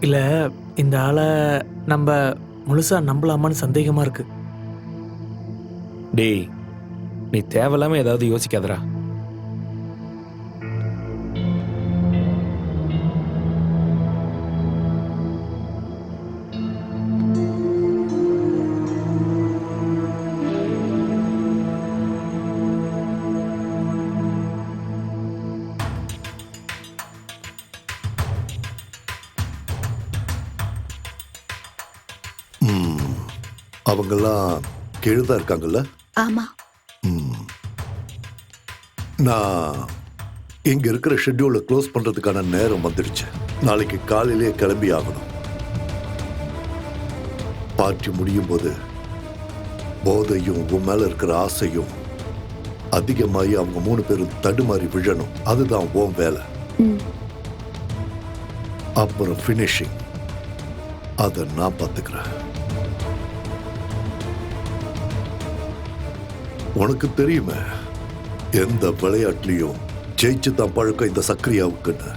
இல்ல, இந்த ஆளை நம்ம முழுசா நம்பலாமான்னு சந்தேகமா இருக்கு. டேய், நீ தேவையில்லாம ஏதாவது யோசிக்காதடா. அவங்கெல்லாம் கீழதான் இருக்காங்கல்ல? ஆமா. நான் இங்க இருக்கிற ஷெட்யூலை க்ளோஸ் பண்றதுக்கான நேரம் வந்துடுச்சு. நாளைக்கு காலையிலேயே கிளம்பி ஆகணும். பார்ட்டி முடியும் போது போதையும் உன் மேல இருக்கிற ஆசையும் அதிகமாகி அவங்க 3 பேரும் தடுமாறி விழணும். அதுதான் உன் வேலை. அப்புறம் ஃபினிஷிங் அதை நான் பார்த்துக்கிறேன். உனக்கு தெரியுமே, எந்த விளையாட்டுலயும் ஜெயிச்சு தான் பழக்கம் இந்த சக்ரியாவுக்குன்னு.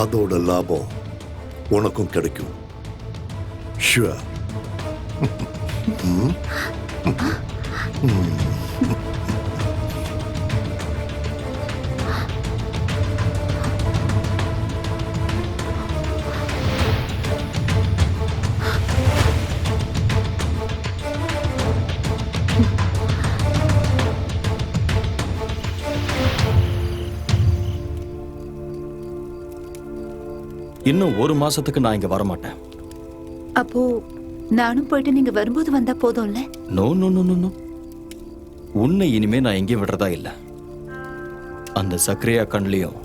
அதோட லாபம் உனக்கும் கிடைக்கும். ஷுவர். இன்னும் 1 மாசத்துக்கு நான் இங்க வரமாட்டேன். அப்போ நானும் போயிட்டு நீங்க வரும்போது வந்தா போதும்ல? No no no no no. உன்னை இனிமே நான் எங்கேயும் விடுறதா இல்ல. அந்த சக்ரியா கண்லயும்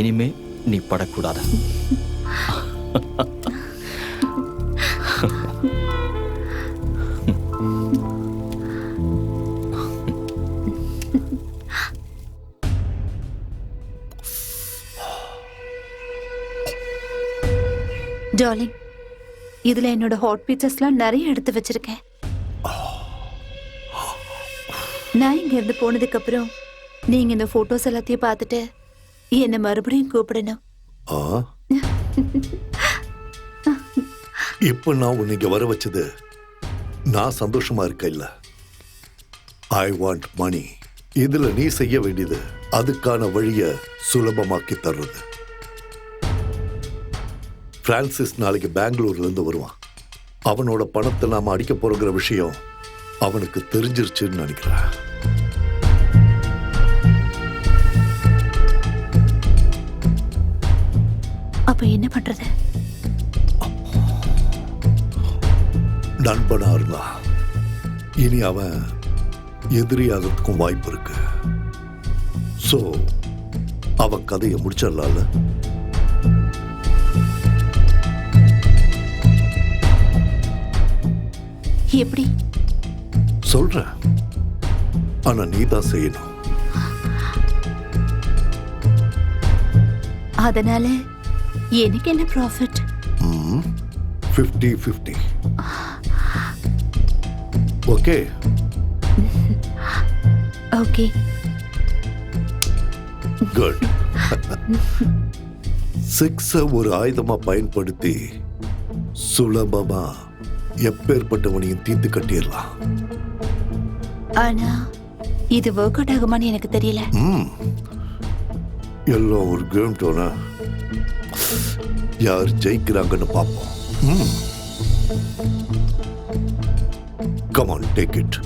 இனிமே நீ படக்கூடாது. டார்லிங், இதுல என்னோட ஹாட் பீச்சஸ்லாம் நிறைய எடுத்து வச்சிருக்கேன். நான் இங்க இருந்து போனதுக்கு அப்புறம் நீங்க இந்த போட்டோஸ் எல்லாத்தையும் பார்த்துட்டு என்ன மறுபடியும் கூப்பிடணும். இப்ப நான் உன்னை இங்க வர வச்சது நான் சந்தோஷமா இருக்க இல்ல. I want money. இதுல நீ செய்ய வேண்டியது அதுக்கான வழிய சுலபமாக்கி தர்றது. பிரான்சிஸ் நாளைக்கு பெங்களூர்ல இருந்து வருவான். அவனோட பணத்தை நாம அடிக்க போறங்கிற விஷயம் அவனுக்கு தெரிஞ்சிருச்சுன்னு நினைக்கிறேன். அப்ப என்ன பண்றது? நண்பனா இருந்தா இனி அவன் எதிரியாகிறதுக்கும் வாய்ப்பு இருக்கு. சோ அவன் கதையை முடிச்சிடலாம்ல. எப்படி சொல்றேன், ஆனா நீ தான் செய்யணும். அதனால எனக்கு என்ன ப்ராஃபிட்? 50-50. Okay okay, good. 6 ஒரு ஆயுதமா பயன்படுத்தி சுலபமா எப்பேற்பட்டவனையும் தீர்த்து கட்டிடலாம். ஆனா இது ஒர்க் அவுட் ஆகுமான்னு எனக்கு தெரியல. எல்லாம் ஒரு கேம் டோனா. யார் ஜெயிக்கிறாங்கன்னு பார்ப்போம். Come on, take it.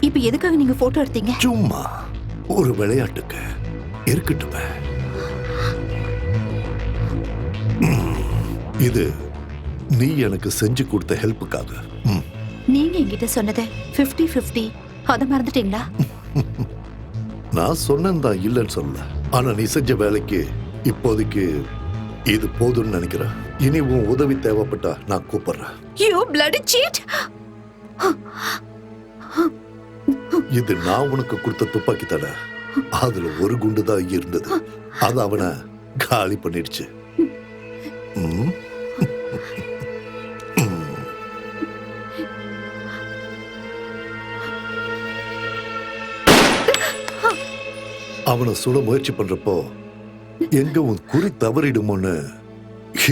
இப்ப எதுக்காக நீங்க போட்டோ எடுத்தீங்க? சும்மா ஒரு விளையாட்டுக்கு இருக்கட்டுமே. இது நீ எனக்கு செஞ்சு கொடுத்த ஹெல்ப்புக்காக. நீங்க என்கிட்ட சொன்னது 50-50, அத மறந்துட்டீங்களா? நான் சொன்னேன் இல்லைன்னு சொல்லல. ஆனா நீ செஞ்ச வேலைக்கு இப்போதைக்கு இது போதும்னு நினைக்கிறேன். இனி உன் உதவி தேவைப்பட்டா நான் கூப்பிடுறேன். You bloody cheat! இது நான் உனக்கு கொடுத்த துப்பாக்கி தானே. அதுல ஒரு குண்டு தான் இருந்தது. அது அவனை காலி பண்ணிடுச்சு. அவனை சுட முயற்சி பண்றப்போ எங்க உன் குறி தவறிடுமோன்னு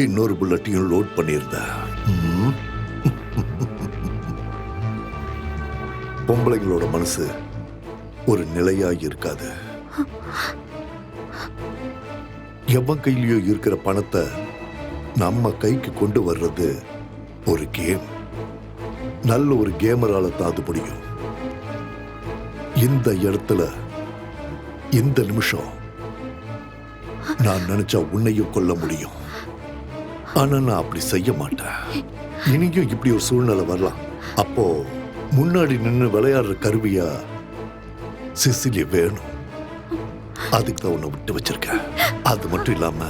இன்னொரு புல்லட்டையும் லோட் பண்ணியிருந்த. பொம்பளைங்களோட மனசு ஒரு நிலையா இருக்காது. எவன் கையிலயோ இருக்கிற பணத்தை நம்ம கைக்கு கொண்டு வர்றது ஒரு கேம். நல்ல ஒரு கேமரால தான் அது முடியும். இந்த இடத்துல இந்த நிமிஷம் நான் நினைச்சா உன்னையும் கொல்ல முடியும். ஆனா நான் அப்படி செய்ய மாட்டேன். இனியும் இப்படி ஒரு சூழ்நிலை வரலாம். அப்போ முன்னாடி நின்று விளையாடுற கருவியா சிசிலி வேணும். அதுக்கு தான் உன்னை விட்டு வச்சிருக்கேன். அது மட்டும் இல்லாம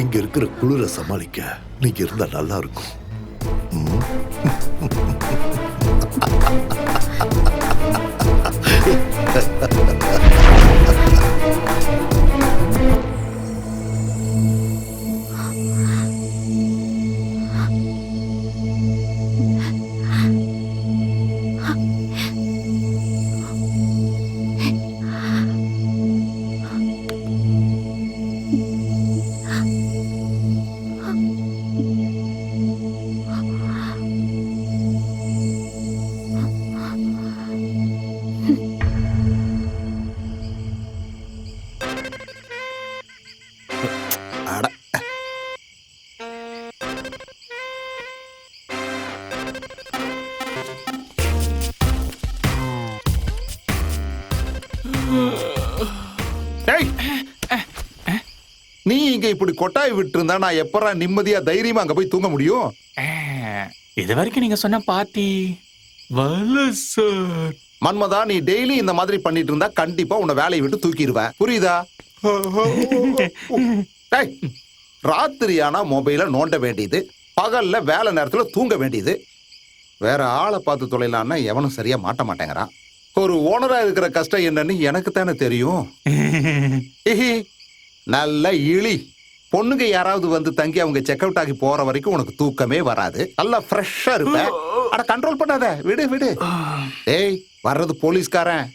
இங்க இருக்கிற குளிரை சமாளிக்க நீங்க இருந்தா நல்லா இருக்கும். டேய், நீ இங்க இப்படி கொட்டாய் விட்டு இருந்தா நான் எப்பறா நிம்மதியா தைரியமா அங்க போய் தூங்க முடியும்? இது வரைக்கும் நீங்க சொன்ன பார்ட்டி வரல சார். மன்மதா, நீ டெய்லி இந்த மாதிரி பண்ணிட்டு இருந்தா கண்டிப்பா உன்னை வேலையை விட்டு தூக்கிடுவேன். புரியுதா? டேய், ராத்திரியானா மொபைல நோண்ட வேண்டியது, பகல்ல வேலை நேரத்துல தூங்க வேண்டியது. வேற ஆளை பார்த்து தொலைலான்னா எவனும் சரியா மாட்ட மாட்டேங்கிறான். ஒரு ஓனரா இருக்கிற கஷ்டம் என்னன்னு எனக்கு தானே தெரியும். நல்ல இழி. பொண்ணுங்க யாராவது வந்து தங்கி அவங்க செக் அவுட் ஆகி போற வரைக்கும் உனக்கு தூக்கமே வராது. நல்லா ஃப்ரெஷ்ஷா இருப்ப. அட கண்ட்ரோல் பண்ணாத, விடு விடு. ஏய், வர்றது போலீஸ்காரன்.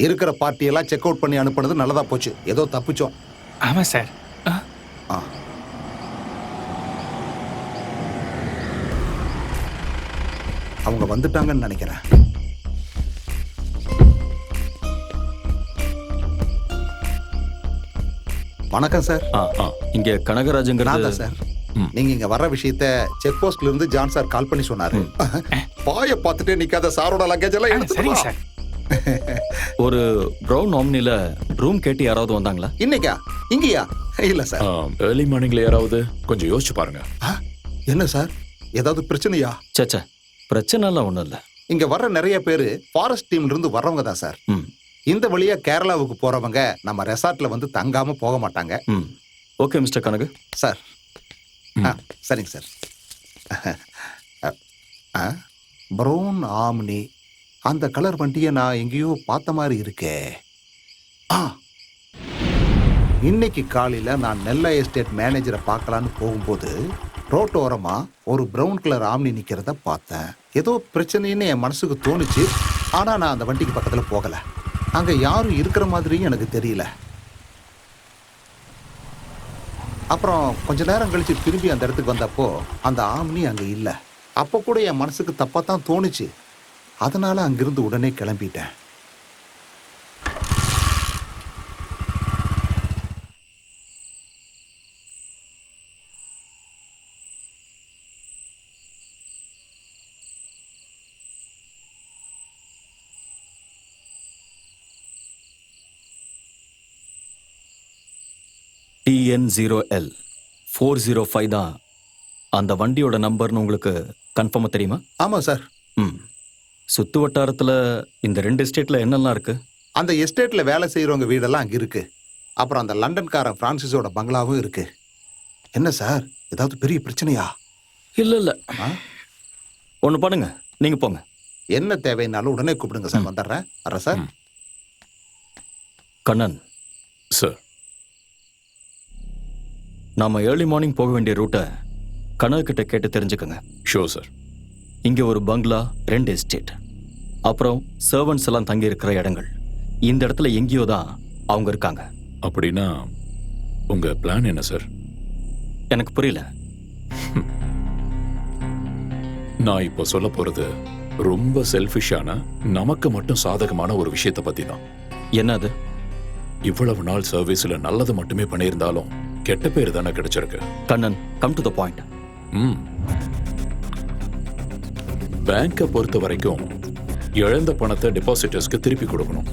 இருக்கிற பார்ட்டி எல்லாம் செக் அவுட் பண்ணி அனுப்புனது நல்லதா போச்சு. ஏதோ தப்பிச்சோம். ஆமா சார். அவங்க வந்துட்டாங்கன்னு நினைக்கிறேன். வணக்கம் சார். இங்க கனகராஜங்கிறது சார். நீங்க இங்க வர்ற விஷயத்த செக் போஸ்ட்ல இருந்து ஜான் சார் கால் பண்ணி சொன்னாரு. பாய பார்த்துட்டே நிக்காத, சாரோட லக்கேஜ் எல்லாம் எடுத்துட்டு சார். ஒரு பிரவுன் ஆம்னில ரூம் கேட்டு யாராவது வந்தாங்களா இன்னைக்கா? இங்கயா? இல்ல சார். ஏர்லி மார்னிங்ல யாராவது கொஞ்சம் யோசிச்சு பாருங்க. என்ன சார், ஏதாவது பிரச்சனையா? சேச்சா, பிரச்சனை எல்லாம் ஒண்ணும் இல்ல. இங்க வர்ற நிறைய பேரு ஃபாரஸ்ட் டீம்ல இருந்து வர்றவங்க தான் சார். இந்த வழியா கேரளாவுக்கு போறவங்க நம்ம ரெசார்ட்ல வந்து தங்காம போக மாட்டாங்க. Okay mister Kanagu. சார். சரிங்க சார். ப்ரௌன் ஆம்னி, அந்த கலர் வண்டியை நான் எங்கேயோ பார்த்த மாதிரி இருக்கே. இன்னைக்கு காலையில நான் நெல்லை எஸ்டேட் மேனேஜரை பார்க்கலான்னு போகும்போது ரோட்டோரமா ஒரு ப்ரௌன் கலர் ஆம்னி நிக்கிறத பார்த்தேன். ஏதோ பிரச்சனைன்னு என் மனசுக்கு தோணுச்சு. ஆனா நான் அந்த வண்டிக்கு பக்கத்துல போகல. அங்க யாரும் இருக்கிற மாதிரியும் எனக்கு தெரியல. அப்புறம் கொஞ்ச நேரம் கழிச்சு திரும்பி அந்த இடத்துக்கு வந்தப்போ அந்த ஆம்னி அங்க இல்ல. அப்போ கூட என் மனசுக்கு தப்பா தான் தோணுச்சு. அதனால அங்கிருந்து உடனே கிளம்பிட்டேன். TN0L 405 தான் அந்த வண்டியோட நம்பர்னு உங்களுக்கு கன்ஃபார்மா தெரியுமா? ஆமா சார். சுத்து வட்டாரத்துல இந்த 2 எஸ்டேட்ல என்னெல்லாம் இருக்கு? அந்த எஸ்டேட்ல வேலை செய்யறவங்க வீடெல்லாம் அங்க இருக்கு. அப்புறம் அந்த லண்டன்காரன் பிரான்சிஸோட பங்களாவும் இருக்கு. என்ன சார், ஏதாவது பெரிய பிரச்சனையா? இல்ல ஒண்ணு பண்ணுங்க, நீங்க போங்க. என்ன தேவைன்னாலும் உடனே கூப்பிடுங்க சார். வந்துடுறேன். வரேன் சார். கண்ணன் சார், நாம ஏர்லி மார்னிங் போக வேண்டிய ரூட்டை கனகு கிட்ட கேட்டு தெரிஞ்சுக்கோங்க. Show sir. இங்க ஒரு பங்களா, 2 எஸ்டேட், அப்புறம் சர்வன்ட்ஸ் எல்லாம் தங்கி இருக்கிற இடங்கள். இந்த இடத்துல எங்கேயோ தான் அவங்க இருக்காங்க. அப்படின்னா உங்க பிளான் என்ன சார்? எனக்கு புரியல. நான் இப்போ சொல்ல போறது ரொம்ப செல்ஃபிஷான, நமக்கு மட்டும் சாதகமான ஒரு விஷயத்தை பத்தி தான். என்னது? இவ்வளவு நாள் சர்வீஸ்ல நல்லது மட்டுமே பண்ணியிருந்தாலும் கெட்ட பேர் தானே கிடைச்சிருக்கு. Kannan, come to the point. பேங்கை பொறுத்த வரைக்கும் இழந்த பணத்தை டெபாசிட்டர்ஸ்க்கு திருப்பி கொடுக்கணும்.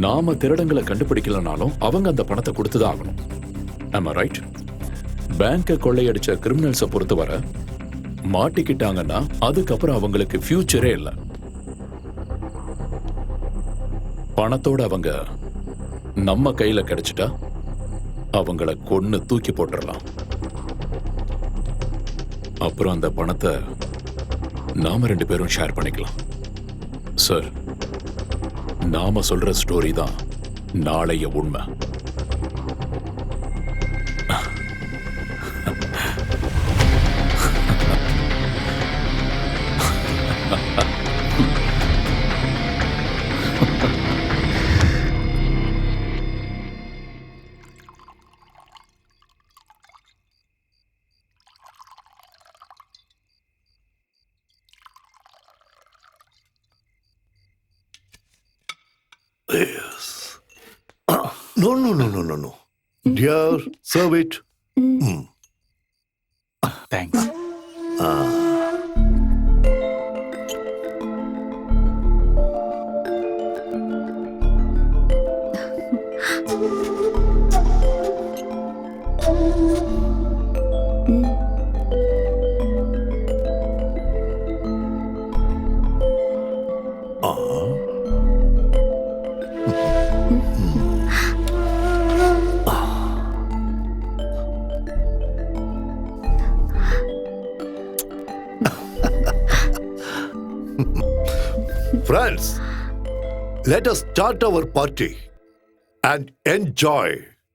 நாம திருடங்களை கண்டுபிடிக்கலனாலும் அவங்க அந்த பணத்தை கொடுத்துதான் ஆகணும். ஆமா ரைட். பேங்கை கொள்ளையடிச்ச கிரிமினல்ஸை பொறுத்தவரை மாட்டிக்கிட்டாங்கன்னா அதுக்கப்புறம் அவங்களுக்கு ஃபியூச்சரே இல்லை. பணத்தோட அவங்க நம்ம கையில கிடைச்சிட்டா அவங்கள கொன்னு தூக்கி போட்டுடலாம். அப்புறம் அந்த பணத்தை நாம 2 பேரும் ஷேர் பண்ணிக்கலாம். சார், நாம சொல்ற ஸ்டோரி தான் நாளைய உண்மை. Yes. No, no, no, no, no, no. Dear, serve it. Thanks. Friends, let us start our party and enjoy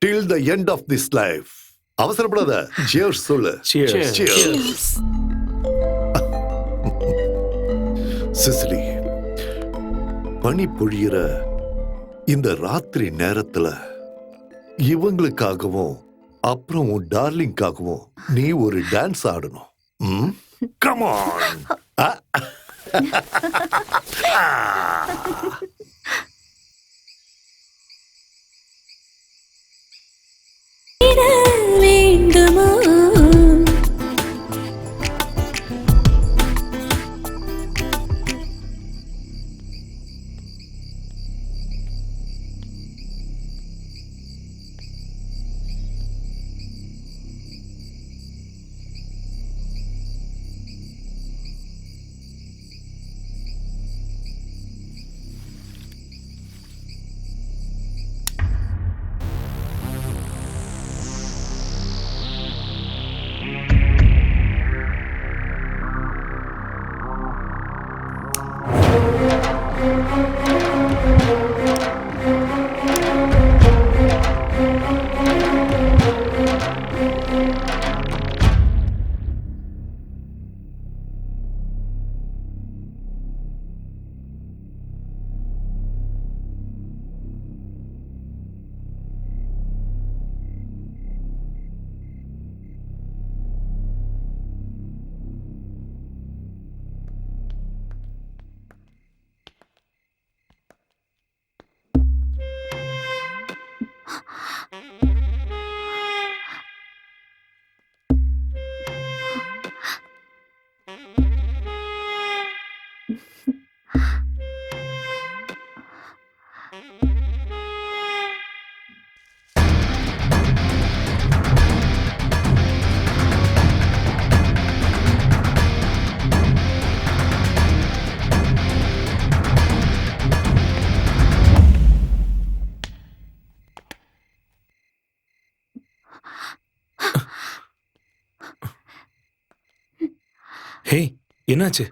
till the end of this life. அவசரப்படாத. Cheers சொல்லு. Cheers. Cheers. சிசிலி, பனி பொழியிற இந்த ராத்திரி நேரத்துல இவங்களுக்காகவும் அப்புறம் உன் டார்லிங்காகவும் நீ ஒரு டான்ஸ் ஆடணும். Come on. வேண்டுமோ ஹே, என்னாச்சு?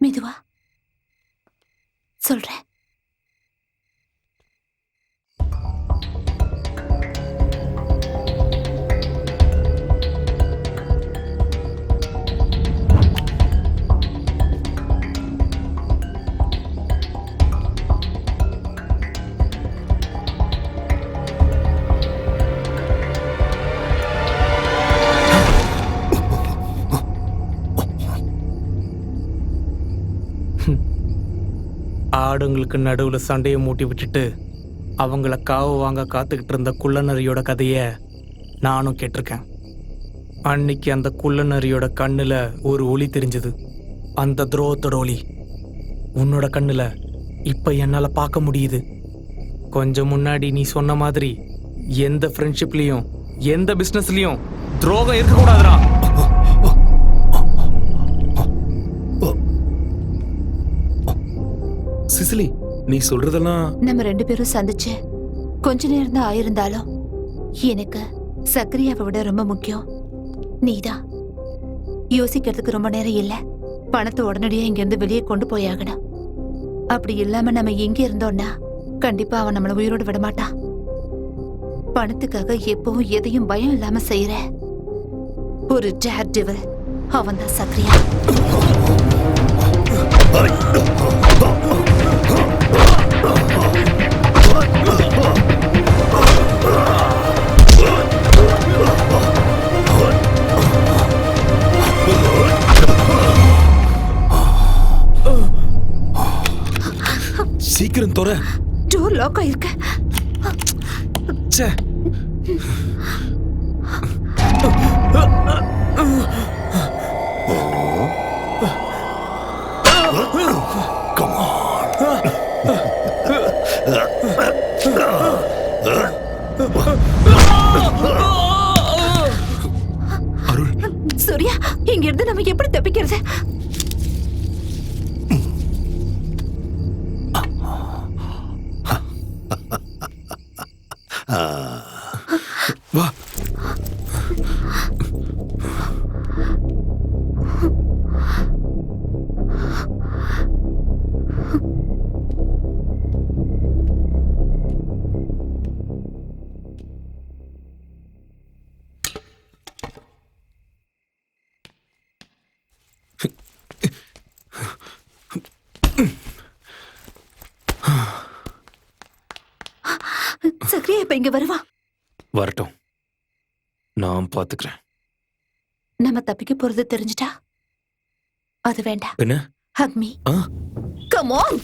மெதுவா சொல்றேன். ஆடுங்களுக்கு நடுவுல சண்டையை மூட்டி விட்டுட்டு அவங்கள காவு வாங்க காத்துக்கிட்டு இருந்த குள்ளநரியோட கதைய நானும் கேட்டிருக்கேன். அன்னைக்கு அந்த குள்ளநரியோட கண்ணுல ஒரு ஒளி தெரிஞ்சது, அந்த துரோகத்தோட ஒளி. உன்னோட கண்ணுல இப்ப என்னால பார்க்க முடியுது. கொஞ்சம் முன்னாடி நீ சொன்ன மாதிரி எந்த ஃப்ரெண்ட்ஷிப்லயும் எந்த பிசினஸ்லயும் துரோகம் இருக்கக்கூடாதுடா. சிசிலி, நீ சொல்றதெல்லாம் நம்ம 2 பேரும் சந்திச்சு கொஞ்ச நேரம் தான் ஆயிருந்தாலும் எனக்கு சக்கரியாவை விட ரொம்ப முக்கியம் நீதான். யோசிக்கிறதுக்கு ரொம்ப நேரம் இல்ல. பணத்தை உடனடியா இங்க இருந்து வெளியே கொண்டு போயாகணும். அப்படி இல்லாம நம்ம இங்க இருந்தோம்னா கண்டிப்பா அவன் நம்மள உயிரோடு விட மாட்டான். பணத்துக்காக எப்பவும் எதையும் பயம் இல்லாம செய்யற ஒரு டேர் டிவில் அவன் தான் சக்கரியா. சீக்கிரம் தொற. டோர் லாக் ஆயிருக்கு. ச்சே. அருள், சூர்யா, இங்க இருந்து நம்ம எப்படி தப்பிக்கிறது? வா. சக்கரியா இப்ப இங்க வருவா. வரட்டும், நான் பாத்துக்கிறேன். நம்ம தப்பிக்க போறது தெரிஞ்சிட்டா அது வேண்டாம். என்ன? Hug me. Come on.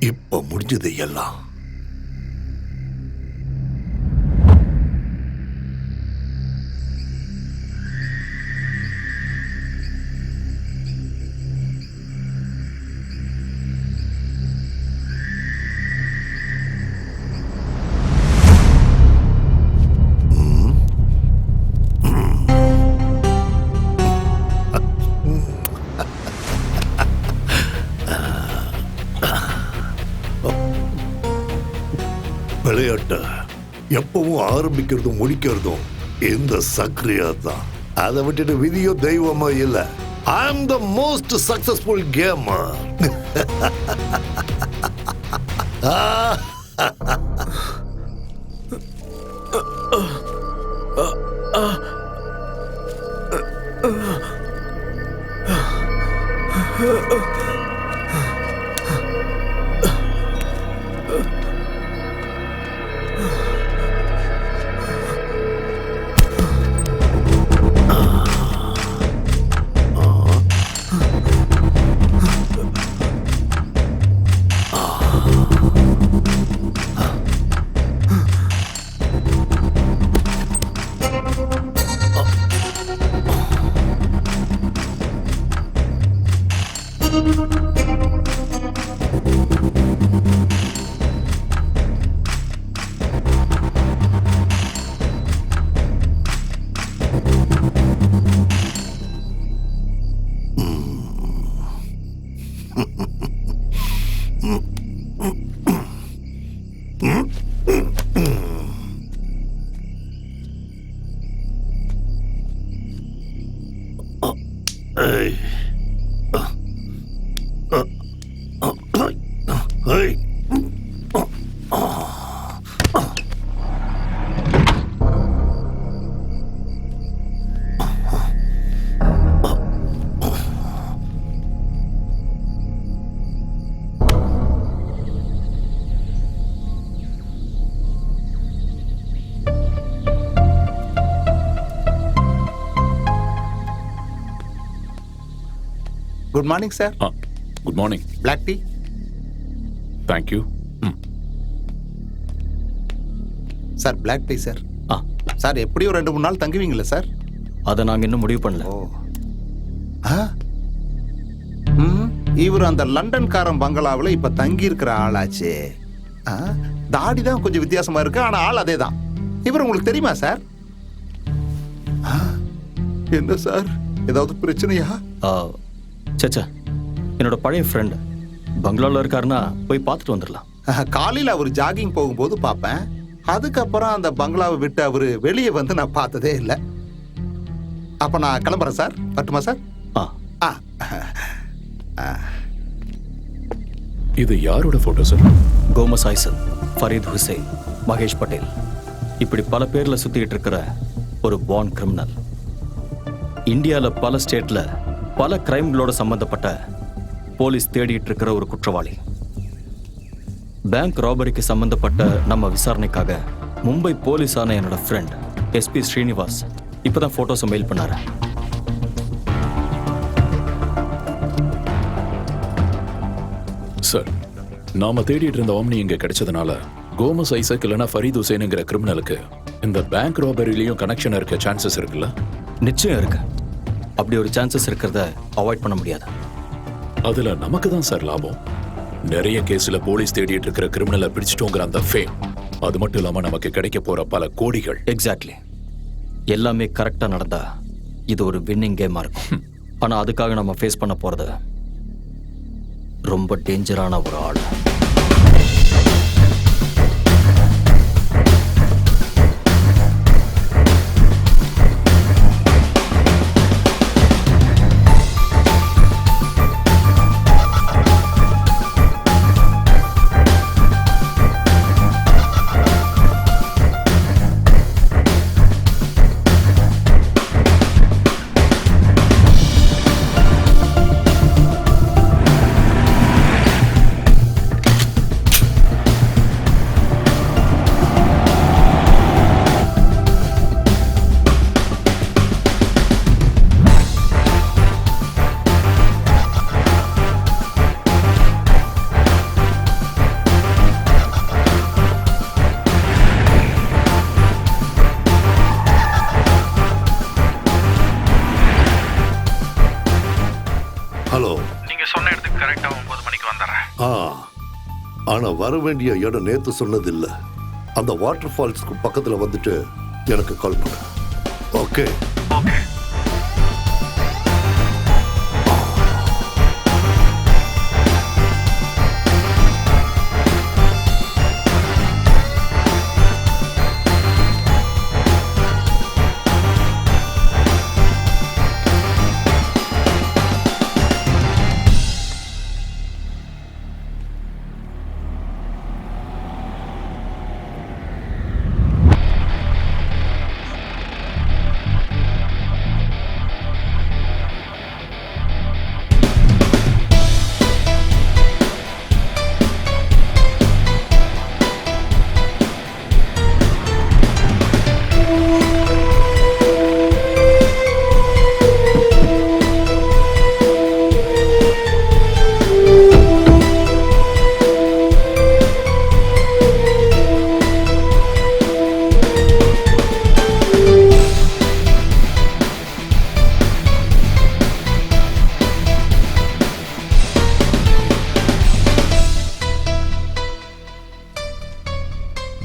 இப்போ முடிஞ்சது எல்லாம். விளையாட்ட எப்பவும் ஆரம்பிக்கிறதும் முடிக்கிறதும் இந்த சக்ரியா தான். அதை விட்டுட்டு விதியோ தெய்வமோ இல்ல. I am the most successful gamer. Good morning sir. Good morning. Black tea. Thank you. Sir black tea sir. ஆ சார் எப்படியும் 2-3 நாள் தங்குவீங்களா சார்? அதை நாங்கள் இன்னும் முடிவு பண்ணல. ஓ இவர் அந்த லண்டன்காரன் பங்களாவில் இப்ப தங்கி இருக்கிற ஆளாச்சே. தாடி தான் கொஞ்சம் வித்தியாசமா இருக்கு, ஆனா ஆள் அதே தான். இவர் உங்களுக்கு தெரியுமா சார்? என்ன சார், ஏதாவது பிரச்சனையா? சச்சா, என்னோட பழைய ஃப்ரெண்ட் பங்களாவில் இருக்காருன்னா போய் பார்த்துட்டு வந்துடலாம். காலையில் அவர் ஜாகிங் போகும்போது பார்ப்பேன். அதுக்கப்புறம் அந்த பங்களாவை விட்டு அவரு வெளியே வந்து நான் பார்த்ததே இல்லை. அப்ப நான் கிளம்புறேன் சார். வரட்டுமா சார்? இது யாரோட போட்டோ சார்? கோமஸ் ஐசல், ஃபரீத் ஹுசைன், மகேஷ் பட்டேல், இப்படி பல பேர்ல சுத்திட்டு இருக்கிற ஒரு பார்ன் கிரிமினல். இந்தியாவில் பல ஸ்டேட்ல பல கிரைம்களோட சம்பந்தப்பட்ட போலீஸ் தேடிட்டு இருக்கிற ஒரு குற்றவாளி. பேங்க் ராபரிக்கு சம்பந்தப்பட்ட நம்ம விசாரணைக்காக மும்பை போலீஸான என்னோட ஃப்ரெண்ட் SP ஸ்ரீனிவாஸ் இப்பதான் போட்டோஸை மெயில் பண்ணாரு. சார், நாம தேடிட்டு இருந்த ஆம்னி இங்க கிடைச்சதுனால கோமஸ் ஐசக் இல்லைன்னா ஃபரீத் ஹுசைனுங்கிற கிரிமினலுக்கு இந்த பேங்க் ராபரிலையும் கனெக்ஷன் இருக்க சான்சஸ் இருக்குல்ல? நிச்சயம் இருக்கு. அப்படி ஒரு சான்சஸ் இருக்கிறத அவாய்ட் பண்ண முடியாது. அதுல நமக்கு தான் சார் லாபம். நிறைய கேஸ்ல போலீஸ் தேடிட்டு இருக்கிற கிரிமினலை பிடிச்சிட்டோங்கிற அந்த ஃபேம், அது மட்டும் இல்லாம நமக்கு கிடைக்க போற பல கோடிகள். எக்ஸாக்ட்லி. எல்லாமே கரெக்டா நடந்தா இது ஒரு வின்னிங் கேமா இருக்கும். ஆனா அதுக்காக நம்ம ஃபேஸ் பண்ண போறது ரொம்ப டேஞ்சரான ஒரு ஆள். ஹலோ. நீங்க சொன்ன இடத்துக்கு கரெக்டா 9 மணிக்கு வந்துடுறேன். ஆனா வர வேண்டிய இடம் நேத்து சொன்னது இல்ல. அந்த வாட்டர் ஃபால்ஸ்க்கு பக்கத்துல வந்துட்டு எனக்கு கால் பண்ணு. Okay. Okay.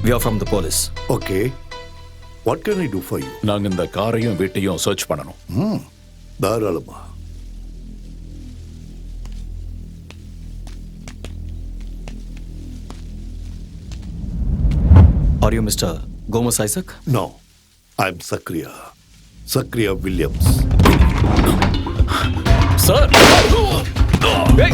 We are from the police. Okay. What can I to for you? நாங்க இந்த காரையும் வீட்டையும் சர்ச் பண்ணணும். தாராளமா. Are you Mr. Gomez Isaac? No, I am Zachariah. Zachariah Williams. Sir Hey!